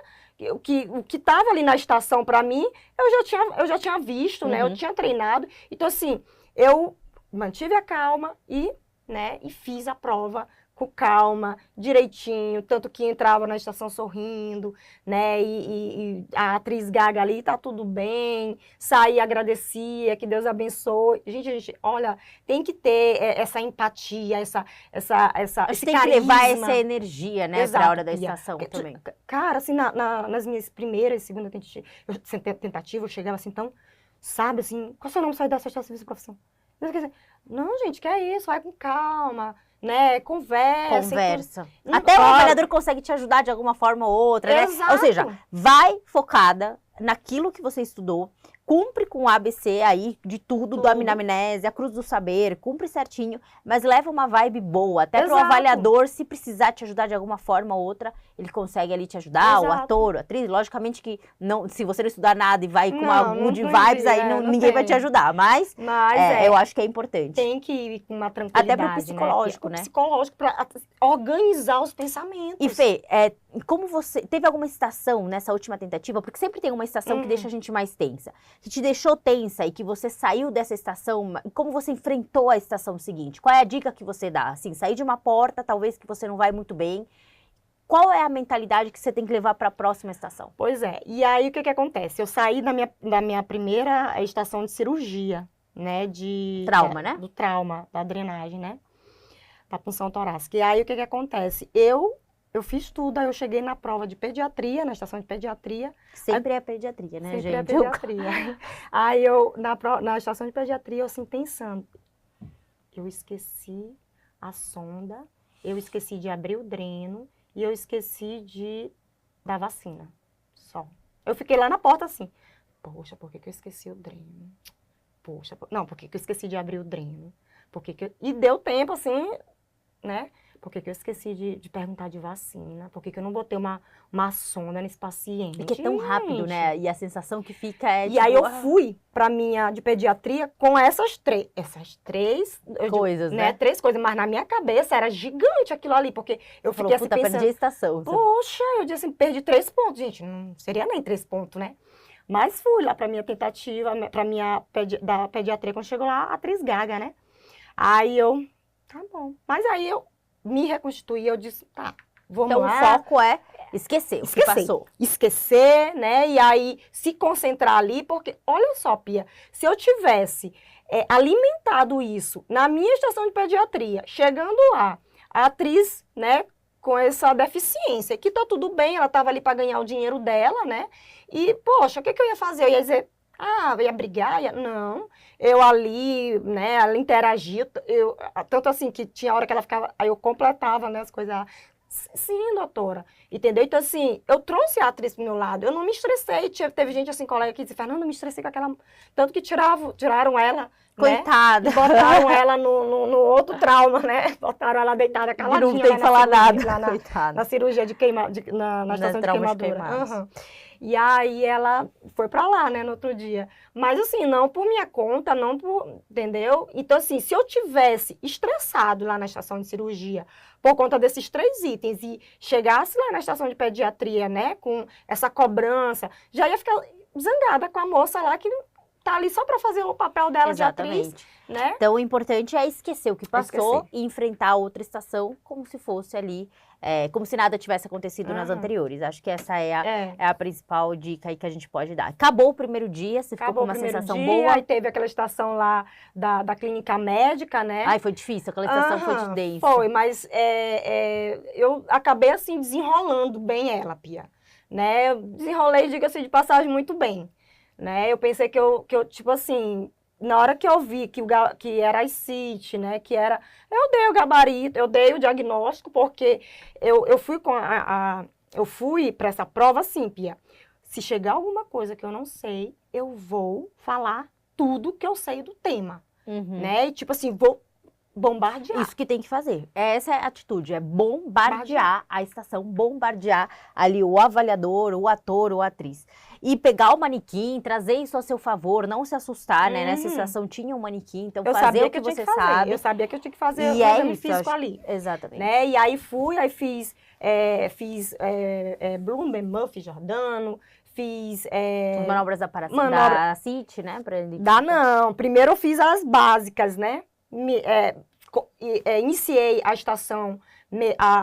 B: o que estava ali na estação para mim, eu já tinha visto, né? Eu tinha treinado. Então, assim, eu mantive a calma e fiz a prova com calma, direitinho, tanto que entrava na estação sorrindo, né, e a atriz gaga ali, tá tudo bem, saía, agradecia, que Deus abençoe. Gente, olha, tem que ter essa empatia, esse
A: tem
B: carisma.
A: Que levar essa energia, né, pra hora da estação também.
B: Cara, assim, nas minhas primeiras e segunda tentativa, eu chegava assim, então, sabe, assim, qual é o seu nome, sai dessa estação de profissão? Não, gente, que é isso, vai com calma, né, conversa.
A: Até o avaliador consegue te ajudar de alguma forma ou outra, né? Ou seja, vai focada naquilo que você estudou, cumpre com o ABC aí de tudo, do anamnese, a cruz do saber, cumpre certinho, mas leva uma vibe boa, até pro
B: Exato.
A: avaliador, se precisar te ajudar de alguma forma ou outra, ele consegue ali te ajudar, o
B: Exato.
A: ator, a atriz, logicamente que não, se você não estudar nada e vai com uma
B: Não
A: good
B: tem
A: vibes,
B: jeito,
A: aí ninguém vai te
B: tem.
A: ajudar, mas eu acho que é importante.
B: Tem que ir com uma tranquilidade,
A: Até pro psicológico, né?
B: Psicológico, para organizar os pensamentos.
A: E Fê, como você... Teve alguma estação nessa última tentativa? Porque sempre tem uma estação que deixa a gente mais tensa. Se te deixou tensa e que você saiu dessa estação, como você enfrentou a estação seguinte? Qual é a dica que você dá? Assim, sair de uma porta, talvez que você não vai muito bem. Qual é a mentalidade que você tem que levar para a próxima estação?
B: Pois é. E aí, o que acontece? Eu saí da minha primeira estação de cirurgia, né?
A: Trauma, né?
B: Do trauma, da drenagem, né? Da punção torácica. E aí, o que acontece? Eu fiz tudo, aí eu cheguei na prova de pediatria, na estação de pediatria.
A: Sempre é pediatria, né,
B: sempre
A: gente?
B: É pediatria. Aí eu, na estação de pediatria, eu assim, pensando, eu esqueci a sonda, eu esqueci de abrir o dreno e eu esqueci da vacina, só. Eu fiquei lá na porta assim, poxa, por que eu esqueci o dreno? Poxa, não, por que eu esqueci de abrir o dreno? E deu tempo assim, né? Por que eu esqueci de perguntar de vacina? Por que eu não botei uma sonda nesse paciente?
A: Porque é tão rápido, né? E a sensação que fica é
B: E aí eu fui pra minha de pediatria com essas três
A: coisas,
B: né? 3 coisas, mas na minha cabeça era gigante aquilo ali, porque eu fiquei assim pensando,
A: perdi a estação.
B: poxa, eu disse assim, perdi 3 pontos, gente, não seria nem 3 pontos, né? Mas fui lá pra minha tentativa, pra minha da pediatria, quando chegou lá, a atriz gaga, né? Aí eu, tá bom. Mas aí eu me reconstituí, eu disse, tá, vamos lá.
A: Então o foco é esquecer o que passou.
B: Esquecer, né? E aí se concentrar ali, porque, olha só, Pia, se eu tivesse alimentado isso na minha estação de pediatria, chegando lá, a atriz, né, com essa deficiência, que tá tudo bem, ela tava ali para ganhar o dinheiro dela, né? E, poxa, o que eu ia fazer? Eu ia dizer, eu ia brigar? Não, eu ali, né, ela interagia, tanto assim que tinha hora que ela ficava, aí eu completava, né, as coisas. Sim, doutora, entendeu? Então, assim, eu trouxe a atriz pro meu lado, eu não me estressei, teve gente, assim, colega que disse, Fernanda, eu me estressei com aquela, tanto que tiraram ela,
A: coitada,
B: né? Botaram ela no outro trauma, né? Botaram ela deitada, caladinha.
A: Não tem que falar nada,
B: na cirurgia de na estação de queimadura. E aí ela foi pra lá, né, no outro dia. Mas assim, não por minha conta, não por, entendeu? Então assim, se eu tivesse estressado lá na estação de cirurgia, por conta desses 3 itens, e chegasse lá na estação de pediatria, né, com essa cobrança, já ia ficar zangada com a moça lá que tá ali só para fazer o papel dela. Exatamente. De atriz, né?
A: Então, o importante é esquecer o que passou e enfrentar a outra estação como se fosse ali, como se nada tivesse acontecido nas anteriores. Acho que essa é a principal dica aí que a gente pode dar. Acabou o primeiro dia, você ficou com uma sensação boa?
B: Aí teve aquela estação lá da clínica médica, né?
A: Ai, foi difícil, aquela estação foi de denso.
B: Foi, mas eu acabei assim desenrolando bem ela, Pia. Né? Eu desenrolei, diga-se de passagem, muito bem. Né? Eu pensei que eu, tipo assim, na hora que eu vi que era ascite, né, eu dei o gabarito, eu dei o diagnóstico, porque eu fui eu fui para essa prova assim, Pia, se chegar alguma coisa que eu não sei, eu vou falar tudo que eu sei do tema, né, e tipo assim, vou bombardear.
A: Isso que tem que fazer. Essa é a atitude, é bombardear a estação, bombardear ali o avaliador, o ator ou a atriz. E pegar o manequim, trazer isso a seu favor, não se assustar, né? Nessa estação tinha um manequim, então fazer o que você sabe.
B: Eu sabia que eu tinha que fazer
A: o
B: exame físico ali.
A: Exatamente.
B: Né? E aí fiz Bloomberg, Murphy, Giordano, fiz...
A: As manobras da CIT, né?
B: Não, primeiro eu fiz as básicas, né? Iniciei a estação,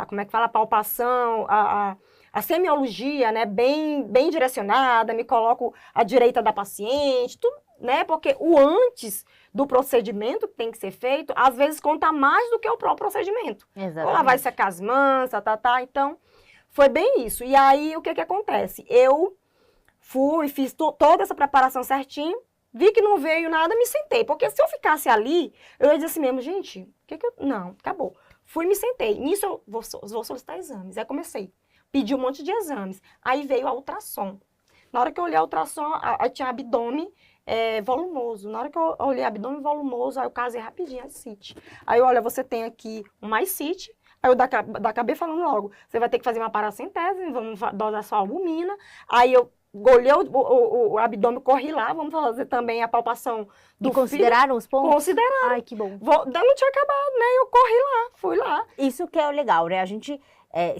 B: como é que fala, a palpação, a semiologia, né, bem direcionada, me coloco à direita da paciente, tudo, né, porque o antes do procedimento que tem que ser feito, às vezes conta mais do que o próprio procedimento.
A: Exatamente.
B: Ela vai secar as mãos, então, foi bem isso. E aí, o que acontece? Eu fiz toda essa preparação certinho, vi que não veio nada, me sentei. Porque se eu ficasse ali, eu ia dizer assim mesmo, gente, não, acabou. Fui, me sentei. Nisso eu vou solicitar exames. Aí comecei. Pedi um monte de exames. Aí veio a ultrassom. Na hora que eu olhei a ultrassom, aí tinha abdômen volumoso. Na hora que eu olhei abdômen volumoso, aí eu casei rapidinho, ascite. Aí, olha, você tem aqui uma ascite. Aí eu acabei falando logo, você vai ter que fazer uma paracentese, vamos dosar sua albumina. Aí eu olhei o abdômen, corri lá, vamos fazer também a palpação do
A: E consideraram os pontos?
B: Consideraram.
A: Ai, que bom.
B: Não tinha acabado, né? Eu corri lá, fui lá.
A: Isso que é o legal, né? A gente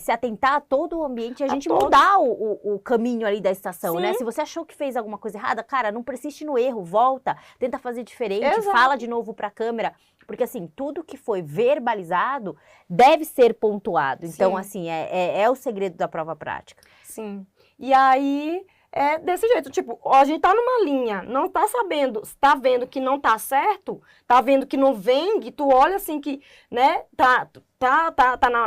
A: se atentar a todo o ambiente, a gente
B: todo.
A: mudar o caminho ali da estação,
B: Sim.
A: né? Se você achou que fez alguma coisa errada, cara, não persiste no erro, volta, tenta fazer diferente,
B: Exato.
A: fala de novo pra câmera. Porque, assim, tudo que foi verbalizado deve ser pontuado. Então,
B: Sim.
A: assim, é o segredo da prova prática.
B: Sim. E aí, é desse jeito, tipo, a gente tá numa linha, não tá sabendo, tá vendo que não tá certo, tá vendo que não vem, que tu olha assim que, né, tá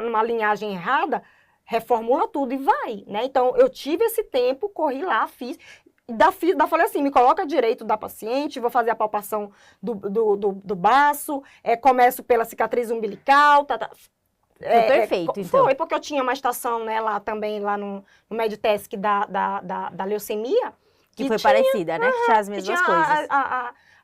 B: numa linhagem errada, reformula tudo e vai, né? Então, eu tive esse tempo, corri lá, fiz, falei assim, me coloca direito da paciente, vou fazer a palpação do baço, começo pela cicatriz umbilical,
A: Foi perfeito, então.
B: Foi, porque eu tinha uma estação, né, lá também, lá no Medtech da leucemia.
A: Que foi parecida, né? Que tinha as mesmas coisas.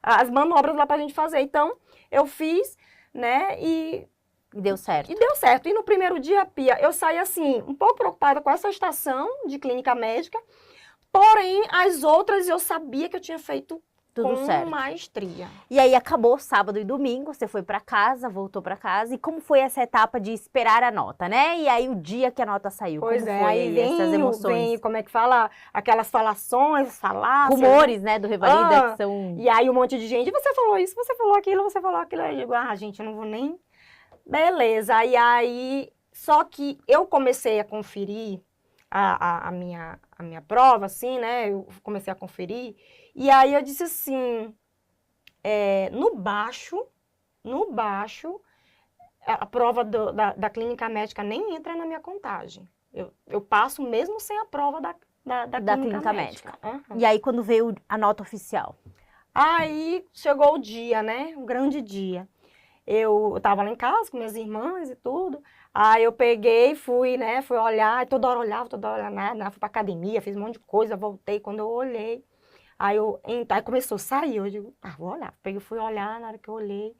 B: As manobras lá pra gente fazer. Então, eu fiz, né, e
A: deu certo.
B: E deu certo. E no primeiro dia, Pia, eu saí assim, um pouco preocupada com essa estação de clínica médica, porém, as outras eu sabia que eu tinha feito
A: tudo
B: com
A: certo.
B: maestria.
A: E aí acabou sábado e domingo, você foi pra casa, voltou pra casa. E como foi essa etapa de esperar a nota, né? E aí o dia que a nota saiu,
B: pois
A: como foi
B: aí
A: essas emoções?
B: como é que fala? Aquelas falações, falácias.
A: Rumores, né, do Revalida, que são...
B: E aí um monte de gente, você falou isso, você falou aquilo, você falou aquilo. Aí eu digo, gente, eu não vou nem... Beleza, e aí... Só que eu comecei a conferir a minha prova, assim, né? Eu comecei a conferir. E aí eu disse assim, no baixo, a prova da clínica médica nem entra na minha contagem. Eu passo mesmo sem a prova da clínica médica.
A: Uhum. E aí quando veio a nota oficial?
B: Aí chegou o dia, né? Um grande dia. Eu tava lá em casa com minhas irmãs e tudo. Aí eu peguei, fui olhar, toda hora olhava nada, fui pra academia, fiz um monte de coisa, voltei. Quando eu olhei, aí começou a sair, eu digo, vou olhar. Fui olhar, na hora que eu olhei,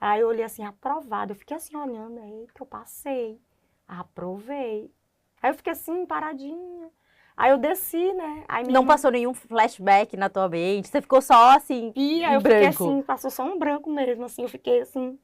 B: aí eu olhei assim, aprovado. Eu fiquei assim olhando, aí que eu passei, aprovei. Aí eu fiquei assim, paradinha. Aí eu desci, né? Aí
A: não passou nenhum flashback na tua mente? Você ficou só assim,
B: e aí eu fiquei assim, passou só um branco mesmo, assim, eu fiquei assim,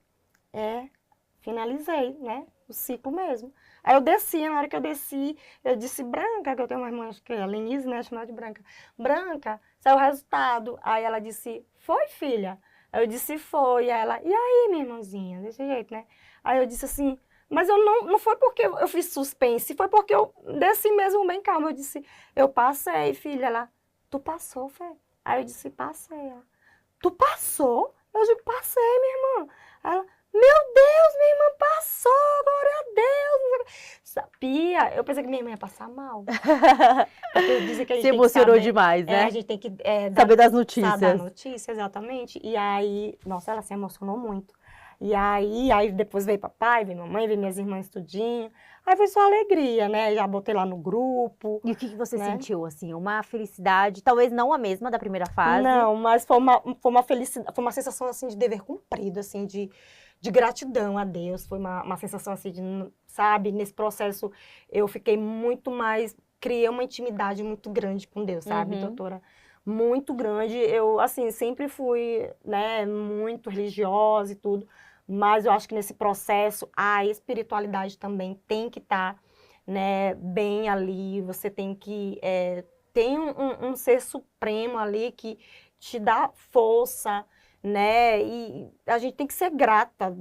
B: finalizei, né? O ciclo mesmo. Aí eu desci, na hora que eu desci, eu disse, Branca, que eu tenho uma irmã, acho que é a Lenise, né? Chamada de Branca. Branca, saiu o resultado. Aí ela disse, foi, filha? Aí eu disse, foi. Aí ela, e aí, minha irmãzinha? Desse jeito, né? Aí eu disse assim, mas eu não foi porque eu fiz suspense, foi porque eu desci mesmo bem calma. Eu disse, eu passei, filha. Ela, tu passou, Fê? Aí eu disse, passei. Ela, tu passou? Eu digo, passei, minha irmã. Aí ela, meu Deus, minha irmã passou, glória a Deus. Sabia? Eu pensei que minha irmã ia passar mal. Dizem que a gente
A: se emocionou demais, né?
B: A gente tem que
A: saber das notícias.
B: Dar notícia, exatamente. E aí, nossa, ela se emocionou muito. E aí depois veio papai, veio mamãe, veio minhas irmãs tudinho. Aí foi só alegria, né? Já botei lá no grupo.
A: E o que você sentiu, assim? Uma felicidade, talvez não a mesma da primeira fase?
B: Não, mas foi uma felicidade, foi uma sensação, assim, de dever cumprido, assim, de gratidão a Deus. Foi uma sensação, assim, sabe? Nesse processo, eu fiquei muito mais... Criei uma intimidade muito grande com Deus, sabe, doutora? Muito grande. Eu, assim, sempre fui, né, muito religiosa e tudo. Mas eu acho que nesse processo, a espiritualidade também tem que estar, né, bem ali. Você tem que... tem um ser supremo ali que te dá força, né? E a gente tem que ser grata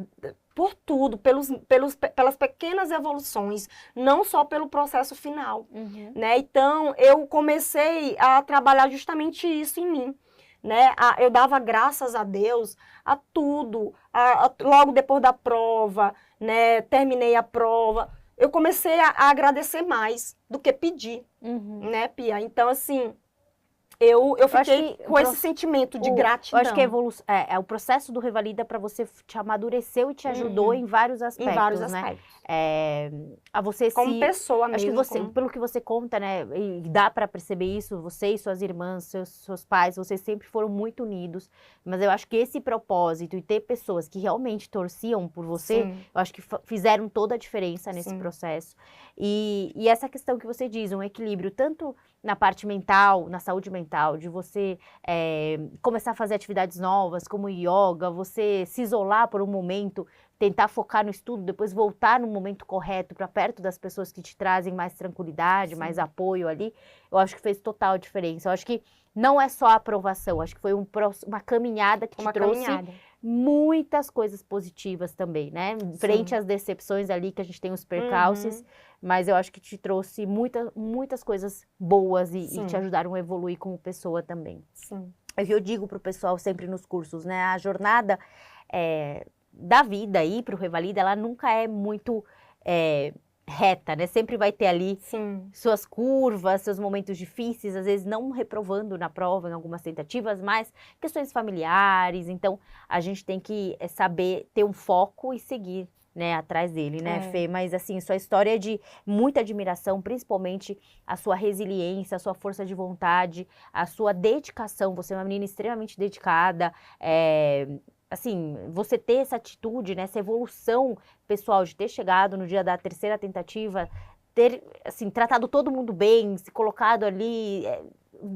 B: por tudo, pelas pequenas evoluções, não só pelo processo final, né? Então, eu comecei a trabalhar justamente isso em mim, né? Eu dava graças a Deus a tudo, logo depois da prova, né? Terminei a prova, eu comecei a agradecer mais do que pedir, né, Pia? Então, assim, eu
A: acho
B: fiquei
A: que
B: com esse sentimento de gratidão.
A: Eu acho que o processo do Revalida para você te amadureceu e te ajudou em vários aspectos,
B: Em vários
A: né?
B: aspectos.
A: A você
B: Como pessoa
A: acho que
B: mesmo.
A: você, pelo que você conta, né, e dá para perceber isso, você e suas irmãs, seus pais, vocês sempre foram muito unidos, mas eu acho que esse propósito e ter pessoas que realmente torciam por você,
B: Sim.
A: eu acho que fizeram toda a diferença nesse
B: Sim.
A: processo. E essa questão que você diz, um equilíbrio tanto na parte mental, na saúde mental, de você começar a fazer atividades novas, como yoga, você se isolar por um momento, tentar focar no estudo, depois voltar no momento correto para perto das pessoas que te trazem mais tranquilidade, mais apoio ali, eu acho que fez total diferença. Eu acho que não é só a aprovação, acho que foi uma caminhada que te trouxe muitas coisas positivas também, né? Frente às decepções ali, que a gente tem os percalços, mas eu acho que te trouxe muitas coisas boas e te ajudaram a evoluir como pessoa também.
B: Sim.
A: Eu digo pro pessoal sempre nos cursos, né? A jornada da vida aí pro Revalida, ela nunca é muito reta, né? Sempre vai ter ali suas curvas, seus momentos difíceis, às vezes não reprovando na prova em algumas tentativas, mas questões familiares. Então, a gente tem que saber ter um foco e seguir, né, atrás dele, né, Fê? Mas, assim, sua história é de muita admiração, principalmente a sua resiliência, a sua força de vontade, a sua dedicação. Você é uma menina extremamente dedicada, assim, você ter essa atitude, né, essa evolução pessoal de ter chegado no dia da terceira tentativa, ter, assim, tratado todo mundo bem, se colocado ali,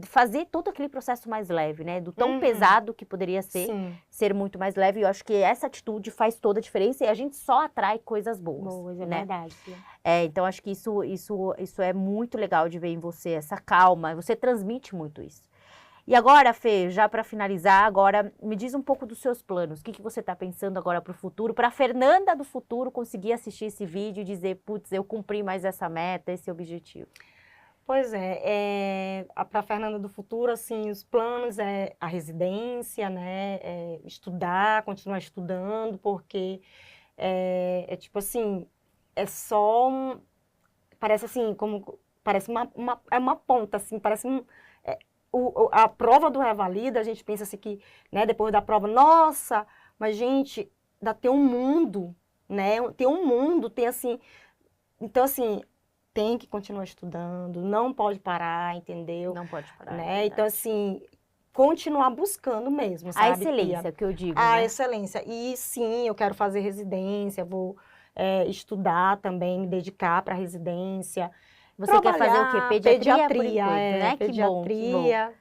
A: fazer todo aquele processo mais leve, né, do tão pesado que poderia ser muito mais leve. Eu acho que essa atitude faz toda a diferença e a gente só atrai coisas boas,
B: é
A: né?
B: verdade.
A: Então, acho que isso é muito legal de ver em você, essa calma, você transmite muito isso. E agora, Fê, já para finalizar, agora me diz um pouco dos seus planos. O que você está pensando agora para o futuro? Para a Fernanda do futuro conseguir assistir esse vídeo e dizer, putz, eu cumpri mais essa meta, esse objetivo.
B: Pois para a Fernanda do futuro, assim, os planos é a residência, né? Estudar, continuar estudando, porque tipo assim, parece assim, parece uma ponta, assim, parece a prova do Revalida, a gente pensa assim que, né, depois da prova, nossa, mas gente, ainda tem um mundo, né? Tem um mundo, tem assim, então assim, tem que continuar estudando, não pode parar, entendeu?
A: Não pode parar,
B: né? Então assim, continuar buscando mesmo, sabe?
A: A excelência, Pia? Que eu digo,
B: A excelência. E sim, eu quero fazer residência, vou estudar também, me dedicar para a residência.
A: Você quer fazer o quê? Pediatria, né?
B: Pediatria,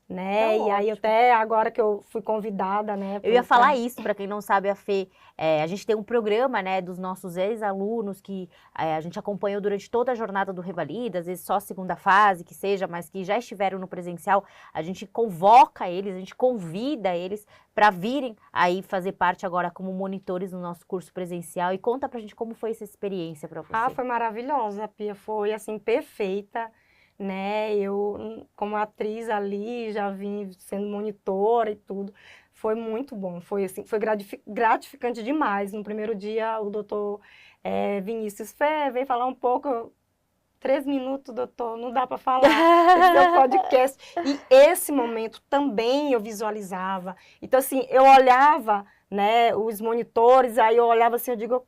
B: né? Então, e aí até agora que eu fui convidada, né?
A: Eu ia falar isso, para quem não sabe, a Fê, a gente tem um programa, né, dos nossos ex-alunos que a gente acompanhou durante toda a jornada do Revalida, às vezes só a segunda fase, que seja, mas que já estiveram no presencial, a gente convoca eles, a gente convida eles para virem aí fazer parte agora como monitores no nosso curso presencial. E conta pra gente como foi essa experiência para você.
B: Foi maravilhosa, Pia, foi assim, perfeita. Né, eu como atriz ali, já vim sendo monitora e tudo, foi muito bom, foi assim, foi gratificante demais. No primeiro dia, o doutor Vinícius veio falar um pouco, 3 minutos, doutor, não dá para falar, esse é o podcast. E esse momento também eu visualizava, então assim, eu olhava, né, os monitores, aí eu olhava assim, eu digo, eu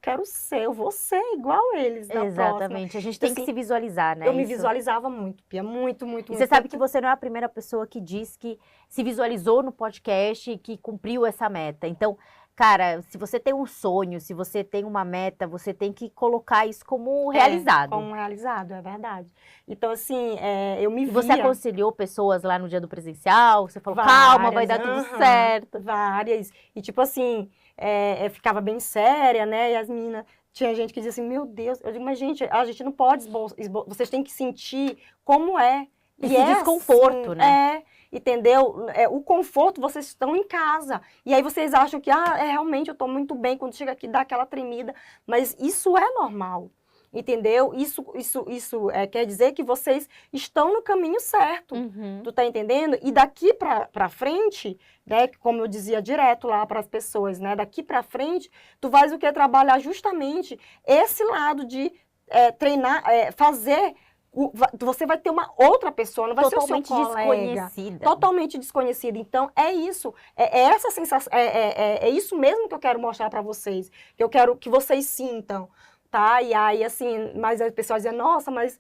B: quero ser, eu vou ser igual eles na
A: Exatamente,
B: próxima.
A: A gente tem que se visualizar, né?
B: Eu me visualizava muito, Pia, muito.
A: E você sabe que você não é a primeira pessoa que diz que se visualizou no podcast e que cumpriu essa meta. Então, cara, se você tem um sonho, se você tem uma meta, você tem que colocar isso como realizado.
B: Como realizado, é verdade. Então, assim, eu me via...
A: E você aconselhou pessoas lá no dia do presencial? Você falou, calma, vai dar tudo certo.
B: Várias. E, tipo assim, ficava bem séria, né? E as meninas... Tinha gente que dizia assim, meu Deus. Eu digo, mas gente, a gente não pode vocês têm que sentir como é.
A: Esse desconforto,
B: assim,
A: né?
B: Entendeu? O conforto, vocês estão em casa. E aí vocês acham que, realmente eu estou muito bem, quando chega aqui dá aquela tremida. Mas isso é normal, entendeu? Isso quer dizer que vocês estão no caminho certo. Tu tá entendendo? E daqui para frente, né, como eu dizia direto lá para as pessoas, né, daqui para frente, tu vais o que? Trabalhar justamente esse lado de treinar, fazer você vai ter uma outra pessoa, não vai ser o seu colega.
A: Desconhecida.
B: Totalmente desconhecida. Então, é isso. É essa sensação, é isso mesmo que eu quero mostrar para vocês. Que eu quero que vocês sintam. Tá? E aí, assim, mas as pessoas dizem, nossa, mas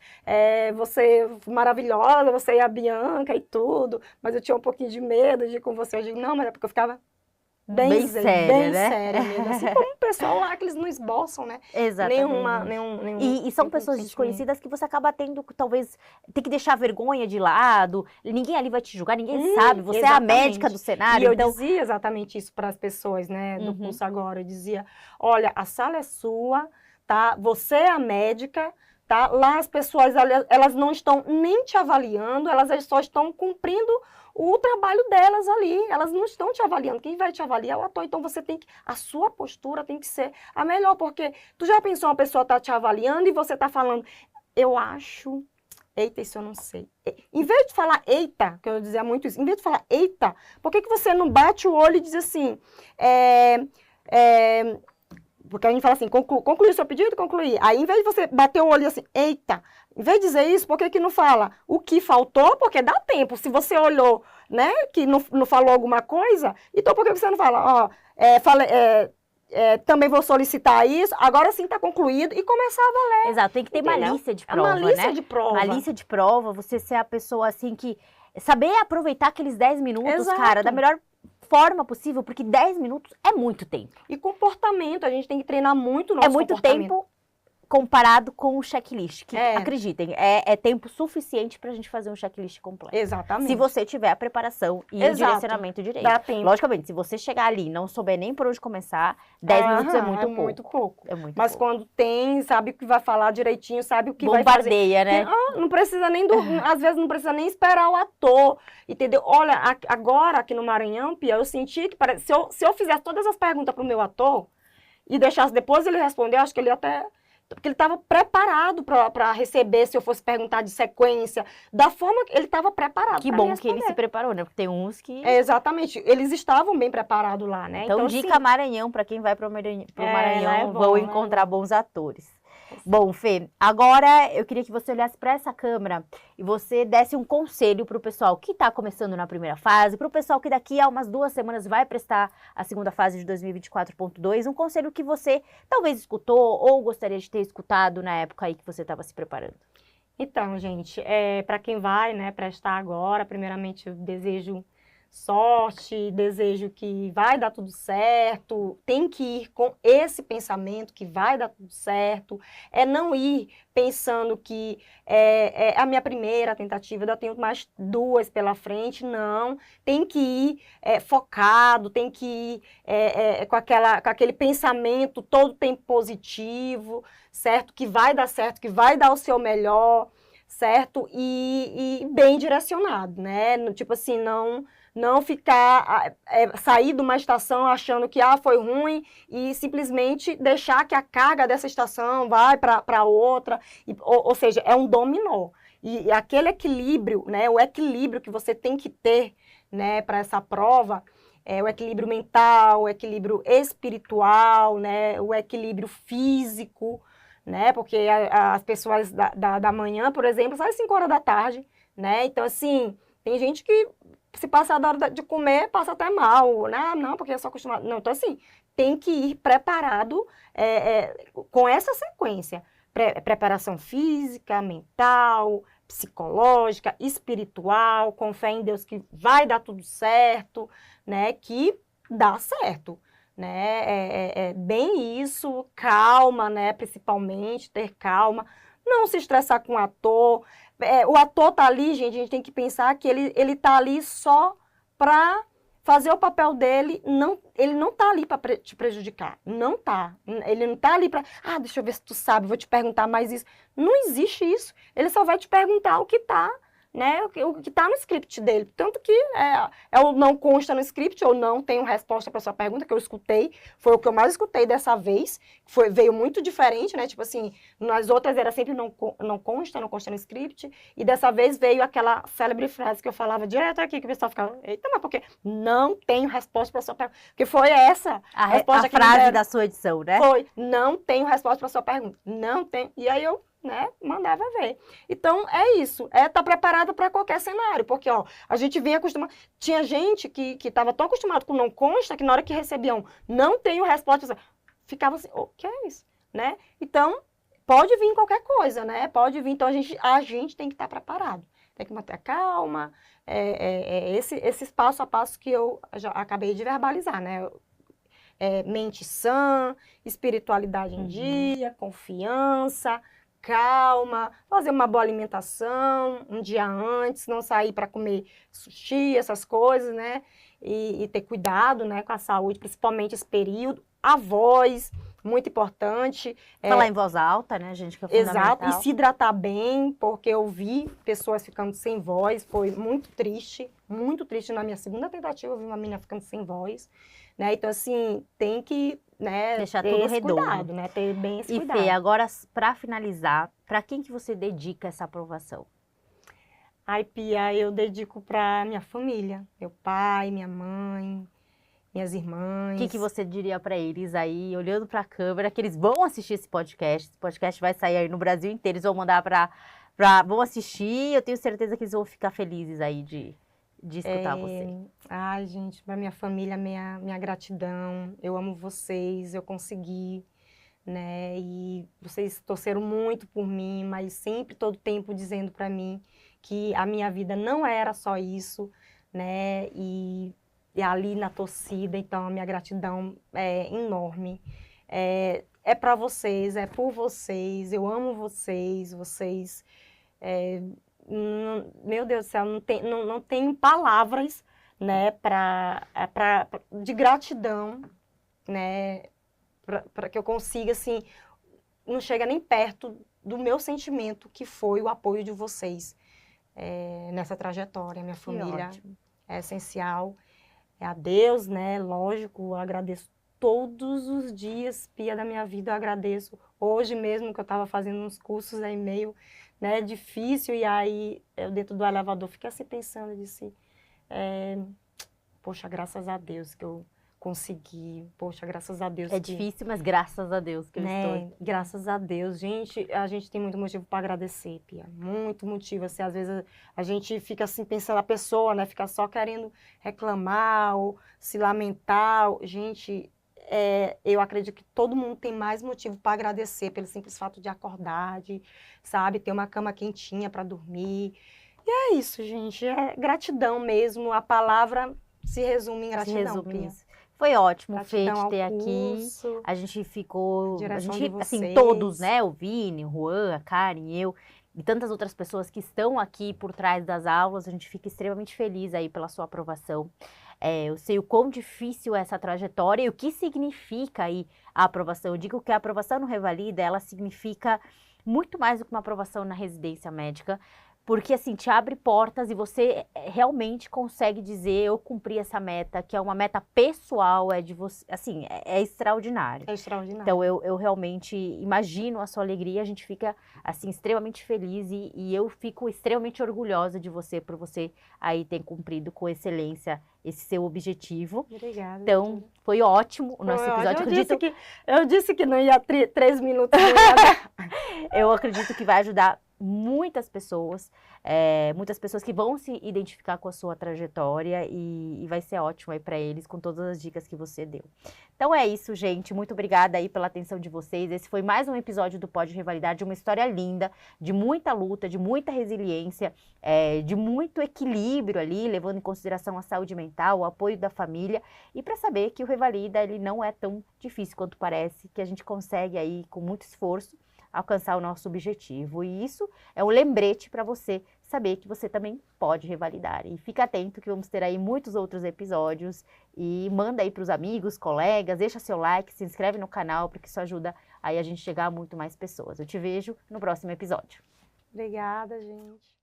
B: você é maravilhosa, você é a Bianca e tudo, mas eu tinha um pouquinho de medo de ir com você. Eu digo, não, mas é porque eu ficava bem séria, né? Séria mesmo. Assim como o pessoal lá, que eles não esboçam, né?
A: Exatamente.
B: Nenhum
A: e são pessoas desconhecidas que você acaba tendo, talvez, tem que deixar a vergonha de lado, ninguém ali vai te julgar, ninguém sabe, você
B: exatamente.
A: É a médica do cenário.
B: E
A: então...
B: eu dizia exatamente isso para as pessoas, né, do curso agora. Eu dizia, olha, a sala é sua, tá? Você é a médica, tá? Lá as pessoas, elas não estão nem te avaliando, elas só estão cumprindo o trabalho delas ali, elas não estão te avaliando, quem vai te avaliar é o ator, então você tem que, a sua postura tem que ser a melhor, porque tu já pensou, uma pessoa tá te avaliando e você tá falando, eu acho, eita, isso eu não sei. Em vez de falar eita, que eu dizia muito isso, em vez de falar eita, por que você não bate o olho e diz assim, porque a gente fala assim, concluir o seu pedido, concluir. Aí, em vez de você bater o olho e assim, eita, em vez de dizer isso, por que não fala o que faltou? Porque dá tempo. Se você olhou, né, que não falou alguma coisa, então por que você não fala, também vou solicitar isso, agora sim está concluído e começar a valer.
A: Exato, tem que ter malícia de prova,
B: malícia
A: né?
B: de prova.
A: Malícia de prova, você ser a pessoa assim que... Saber aproveitar aqueles 10 minutos,
B: Exato.
A: cara, da melhor forma possível, porque 10 minutos é muito tempo.
B: E comportamento, a gente tem que treinar muito o nosso comportamento.
A: É muito tempo comparado com o checklist, que, acreditem, é tempo suficiente pra gente fazer um checklist completo.
B: Exatamente.
A: Se você tiver a preparação e o direcionamento direito.
B: Dá tempo.
A: Logicamente, se você chegar ali e não souber nem por onde começar, 10 minutos é muito pouco.
B: Muito pouco.
A: É muito
B: Mas
A: pouco.
B: Quando tem, sabe o que vai falar direitinho, sabe o que vai fazer.
A: Bombardeia, né?
B: Não precisa nem às vezes não precisa nem esperar o ator, entendeu? Olha, agora aqui no Maranhão, Pia, eu senti que se eu fizesse todas as perguntas pro meu ator e deixasse depois ele responder, acho que ele até... Porque ele estava preparado para receber, se eu fosse perguntar de sequência, da forma que ele estava preparado.
A: Que bom que ele se preparou, né? Porque tem uns que...
B: Exatamente, eles estavam bem preparados lá, né?
A: Então dica assim, Maranhão, para quem vai para o Maranhão, vão encontrar bons atores. Bom, Fê, agora eu queria que você olhasse para essa câmera e você desse um conselho para o pessoal que está começando na primeira fase, para o pessoal que daqui a umas 2 semanas vai prestar a segunda fase de 2024.2, um conselho que você talvez escutou ou gostaria de ter escutado na época aí que você estava se preparando.
B: Então, gente, para quem vai, né, prestar agora, primeiramente eu desejo sorte, desejo que vai dar tudo certo, tem que ir com esse pensamento que vai dar tudo certo, não ir pensando que é a minha primeira tentativa, eu tenho mais 2 pela frente, não, tem que ir focado, tem que ir com aquele pensamento todo tempo positivo, certo? Que vai dar certo, que vai dar o seu melhor, certo? E bem direcionado, né? Tipo assim, não ficar, sair de uma estação achando que foi ruim e simplesmente deixar que a carga dessa estação vai para outra, ou seja, é um dominó. E aquele equilíbrio, né, o equilíbrio que você tem que ter, né, para essa prova, o equilíbrio mental, o equilíbrio espiritual, né, o equilíbrio físico, né, porque as pessoas da manhã, por exemplo, saem 5 horas da tarde, né, então assim, tem gente que se passar da hora de comer, passa até mal, né? Não, porque eu sou acostumada. Não, então assim, tem que ir preparado com essa sequência. Preparação física, mental, psicológica, espiritual, com fé em Deus que vai dar tudo certo, né? Que dá certo, né? Bem isso, calma, né? Principalmente, ter calma. Não se estressar com o ator. O ator tá ali, gente, a gente tem que pensar que ele tá ali só para fazer o papel dele, ele não tá ali para te prejudicar, não tá. Ele não tá ali para, deixa eu ver se tu sabe, vou te perguntar mais isso. Não existe isso. Ele só vai te perguntar o que tá, né, o que tá no script dele. Tanto que ou não consta no script, ou não tenho resposta para sua pergunta, que eu escutei, foi o que eu mais escutei dessa vez, veio muito diferente, né, tipo assim, nas outras era sempre não consta no script, e dessa vez veio aquela célebre frase que eu falava direto aqui, que o pessoal ficava, eita, mas porque não tenho resposta para sua pergunta, porque foi essa
A: a frase da sua edição, né?
B: Foi, não tenho resposta para sua pergunta, não tenho, e aí eu né, mandava ver. Então, é isso, é estar preparada para qualquer cenário, porque, ó, a gente vinha acostumado, tinha gente que estava tão acostumado com não consta, que na hora que recebiam não tenho resposta, ficava assim, o que é isso, né? Então, pode vir qualquer coisa, né? Pode vir, então a gente tem que estar preparado, tem que manter a calma, esses passo a passo que eu já acabei de verbalizar, né? Mente sã, espiritualidade em dia, confiança, calma, fazer uma boa alimentação um dia antes, não sair para comer sushi, essas coisas, né? E ter cuidado, né, com a saúde, principalmente esse período. A voz, muito importante.
A: Falar em voz alta, né, gente, que é fundamental.
B: Exato, e se hidratar bem, porque eu vi pessoas ficando sem voz, foi muito triste na minha segunda tentativa, eu vi uma menina ficando sem voz, né, então assim, tem que, né,
A: deixar
B: ter
A: tudo
B: esse
A: redondo,
B: cuidado, né, ter bem esse
A: e
B: cuidado.
A: Fê, agora, para finalizar, para quem que você dedica essa aprovação?
B: Ai, Pia, eu dedico para minha família, meu pai, minha mãe, minhas irmãs.
A: O que você diria para eles aí, olhando para a câmera, que eles vão assistir esse podcast vai sair aí no Brasil inteiro, eles vão mandar vão assistir, eu tenho certeza que eles vão ficar felizes aí de escutar você.
B: Ai, gente, para minha família, minha gratidão, eu amo vocês, eu consegui, né, e vocês torceram muito por mim, mas sempre, todo tempo, dizendo para mim que a minha vida não era só isso, né, e ali na torcida, então a minha gratidão é enorme. É para vocês, é por vocês, eu amo vocês, meu Deus do céu, não tenho palavras, né, de gratidão, né, para que eu consiga, assim, não chega nem perto do meu sentimento, que foi o apoio de vocês nessa trajetória. Minha família é essencial. A Deus, né, lógico, eu agradeço todos os dias, Pia, da minha vida, eu agradeço. Hoje mesmo que eu estava fazendo uns cursos aí meio, né, difícil, e aí eu dentro do elevador fiquei assim pensando, eu disse, poxa, graças a Deus que eu consegui, poxa, graças a Deus.
A: Difícil, mas graças a Deus que eu estou.
B: Graças a Deus, gente, a gente tem muito motivo para agradecer, Pia, muito motivo, assim, às vezes a gente fica assim pensando, a pessoa, né, fica só querendo reclamar ou se lamentar, gente, eu acredito que todo mundo tem mais motivo para agradecer pelo simples fato de acordar, sabe, ter uma cama quentinha para dormir, e é isso, gente, é gratidão mesmo, a palavra se resume em gratidão, Pia.
A: Isso. Foi ótimo,
B: Gratidão
A: Fê, te ter aqui.
B: Curso,
A: A gente ficou, assim,
B: vocês.
A: todos, né? O Vini, o Juan, a Karen, eu e tantas outras pessoas que estão aqui por trás das aulas. A gente fica extremamente feliz aí pela sua aprovação. Eu sei o quão difícil é essa trajetória e o que significa aí a aprovação. Eu digo que a aprovação no Revalida, ela significa muito mais do que uma aprovação na residência médica. Porque, assim, te abre portas e você realmente consegue dizer, eu cumpri essa meta, que é uma meta pessoal, de você, assim, é extraordinário.
B: É extraordinário.
A: Então, eu realmente imagino a sua alegria, a gente fica, assim, extremamente feliz e eu fico extremamente orgulhosa de você, por você aí ter cumprido com excelência esse seu objetivo.
B: Obrigada.
A: Então, foi ótimo o nosso episódio.
B: Eu disse que não ia 3 minutos. Não ia dar.
A: Eu acredito que vai ajudar muitas pessoas que vão se identificar com a sua trajetória e vai ser ótimo aí para eles com todas as dicas que você deu. Então é isso, gente. Muito obrigada aí pela atenção de vocês. Esse foi mais um episódio do Pode Revalidar, de uma história linda, de muita luta, de muita resiliência, de muito equilíbrio ali, levando em consideração a saúde mental, o apoio da família e para saber que o Revalida ele não é tão difícil quanto parece, que a gente consegue aí com muito esforço alcançar o nosso objetivo. E isso é um lembrete para você saber que você também pode revalidar. E fica atento que vamos ter aí muitos outros episódios e manda aí para os amigos, colegas, deixa seu like, se inscreve no canal, porque isso ajuda aí a gente chegar a muito mais pessoas. Eu te vejo no próximo episódio.
B: Obrigada, gente.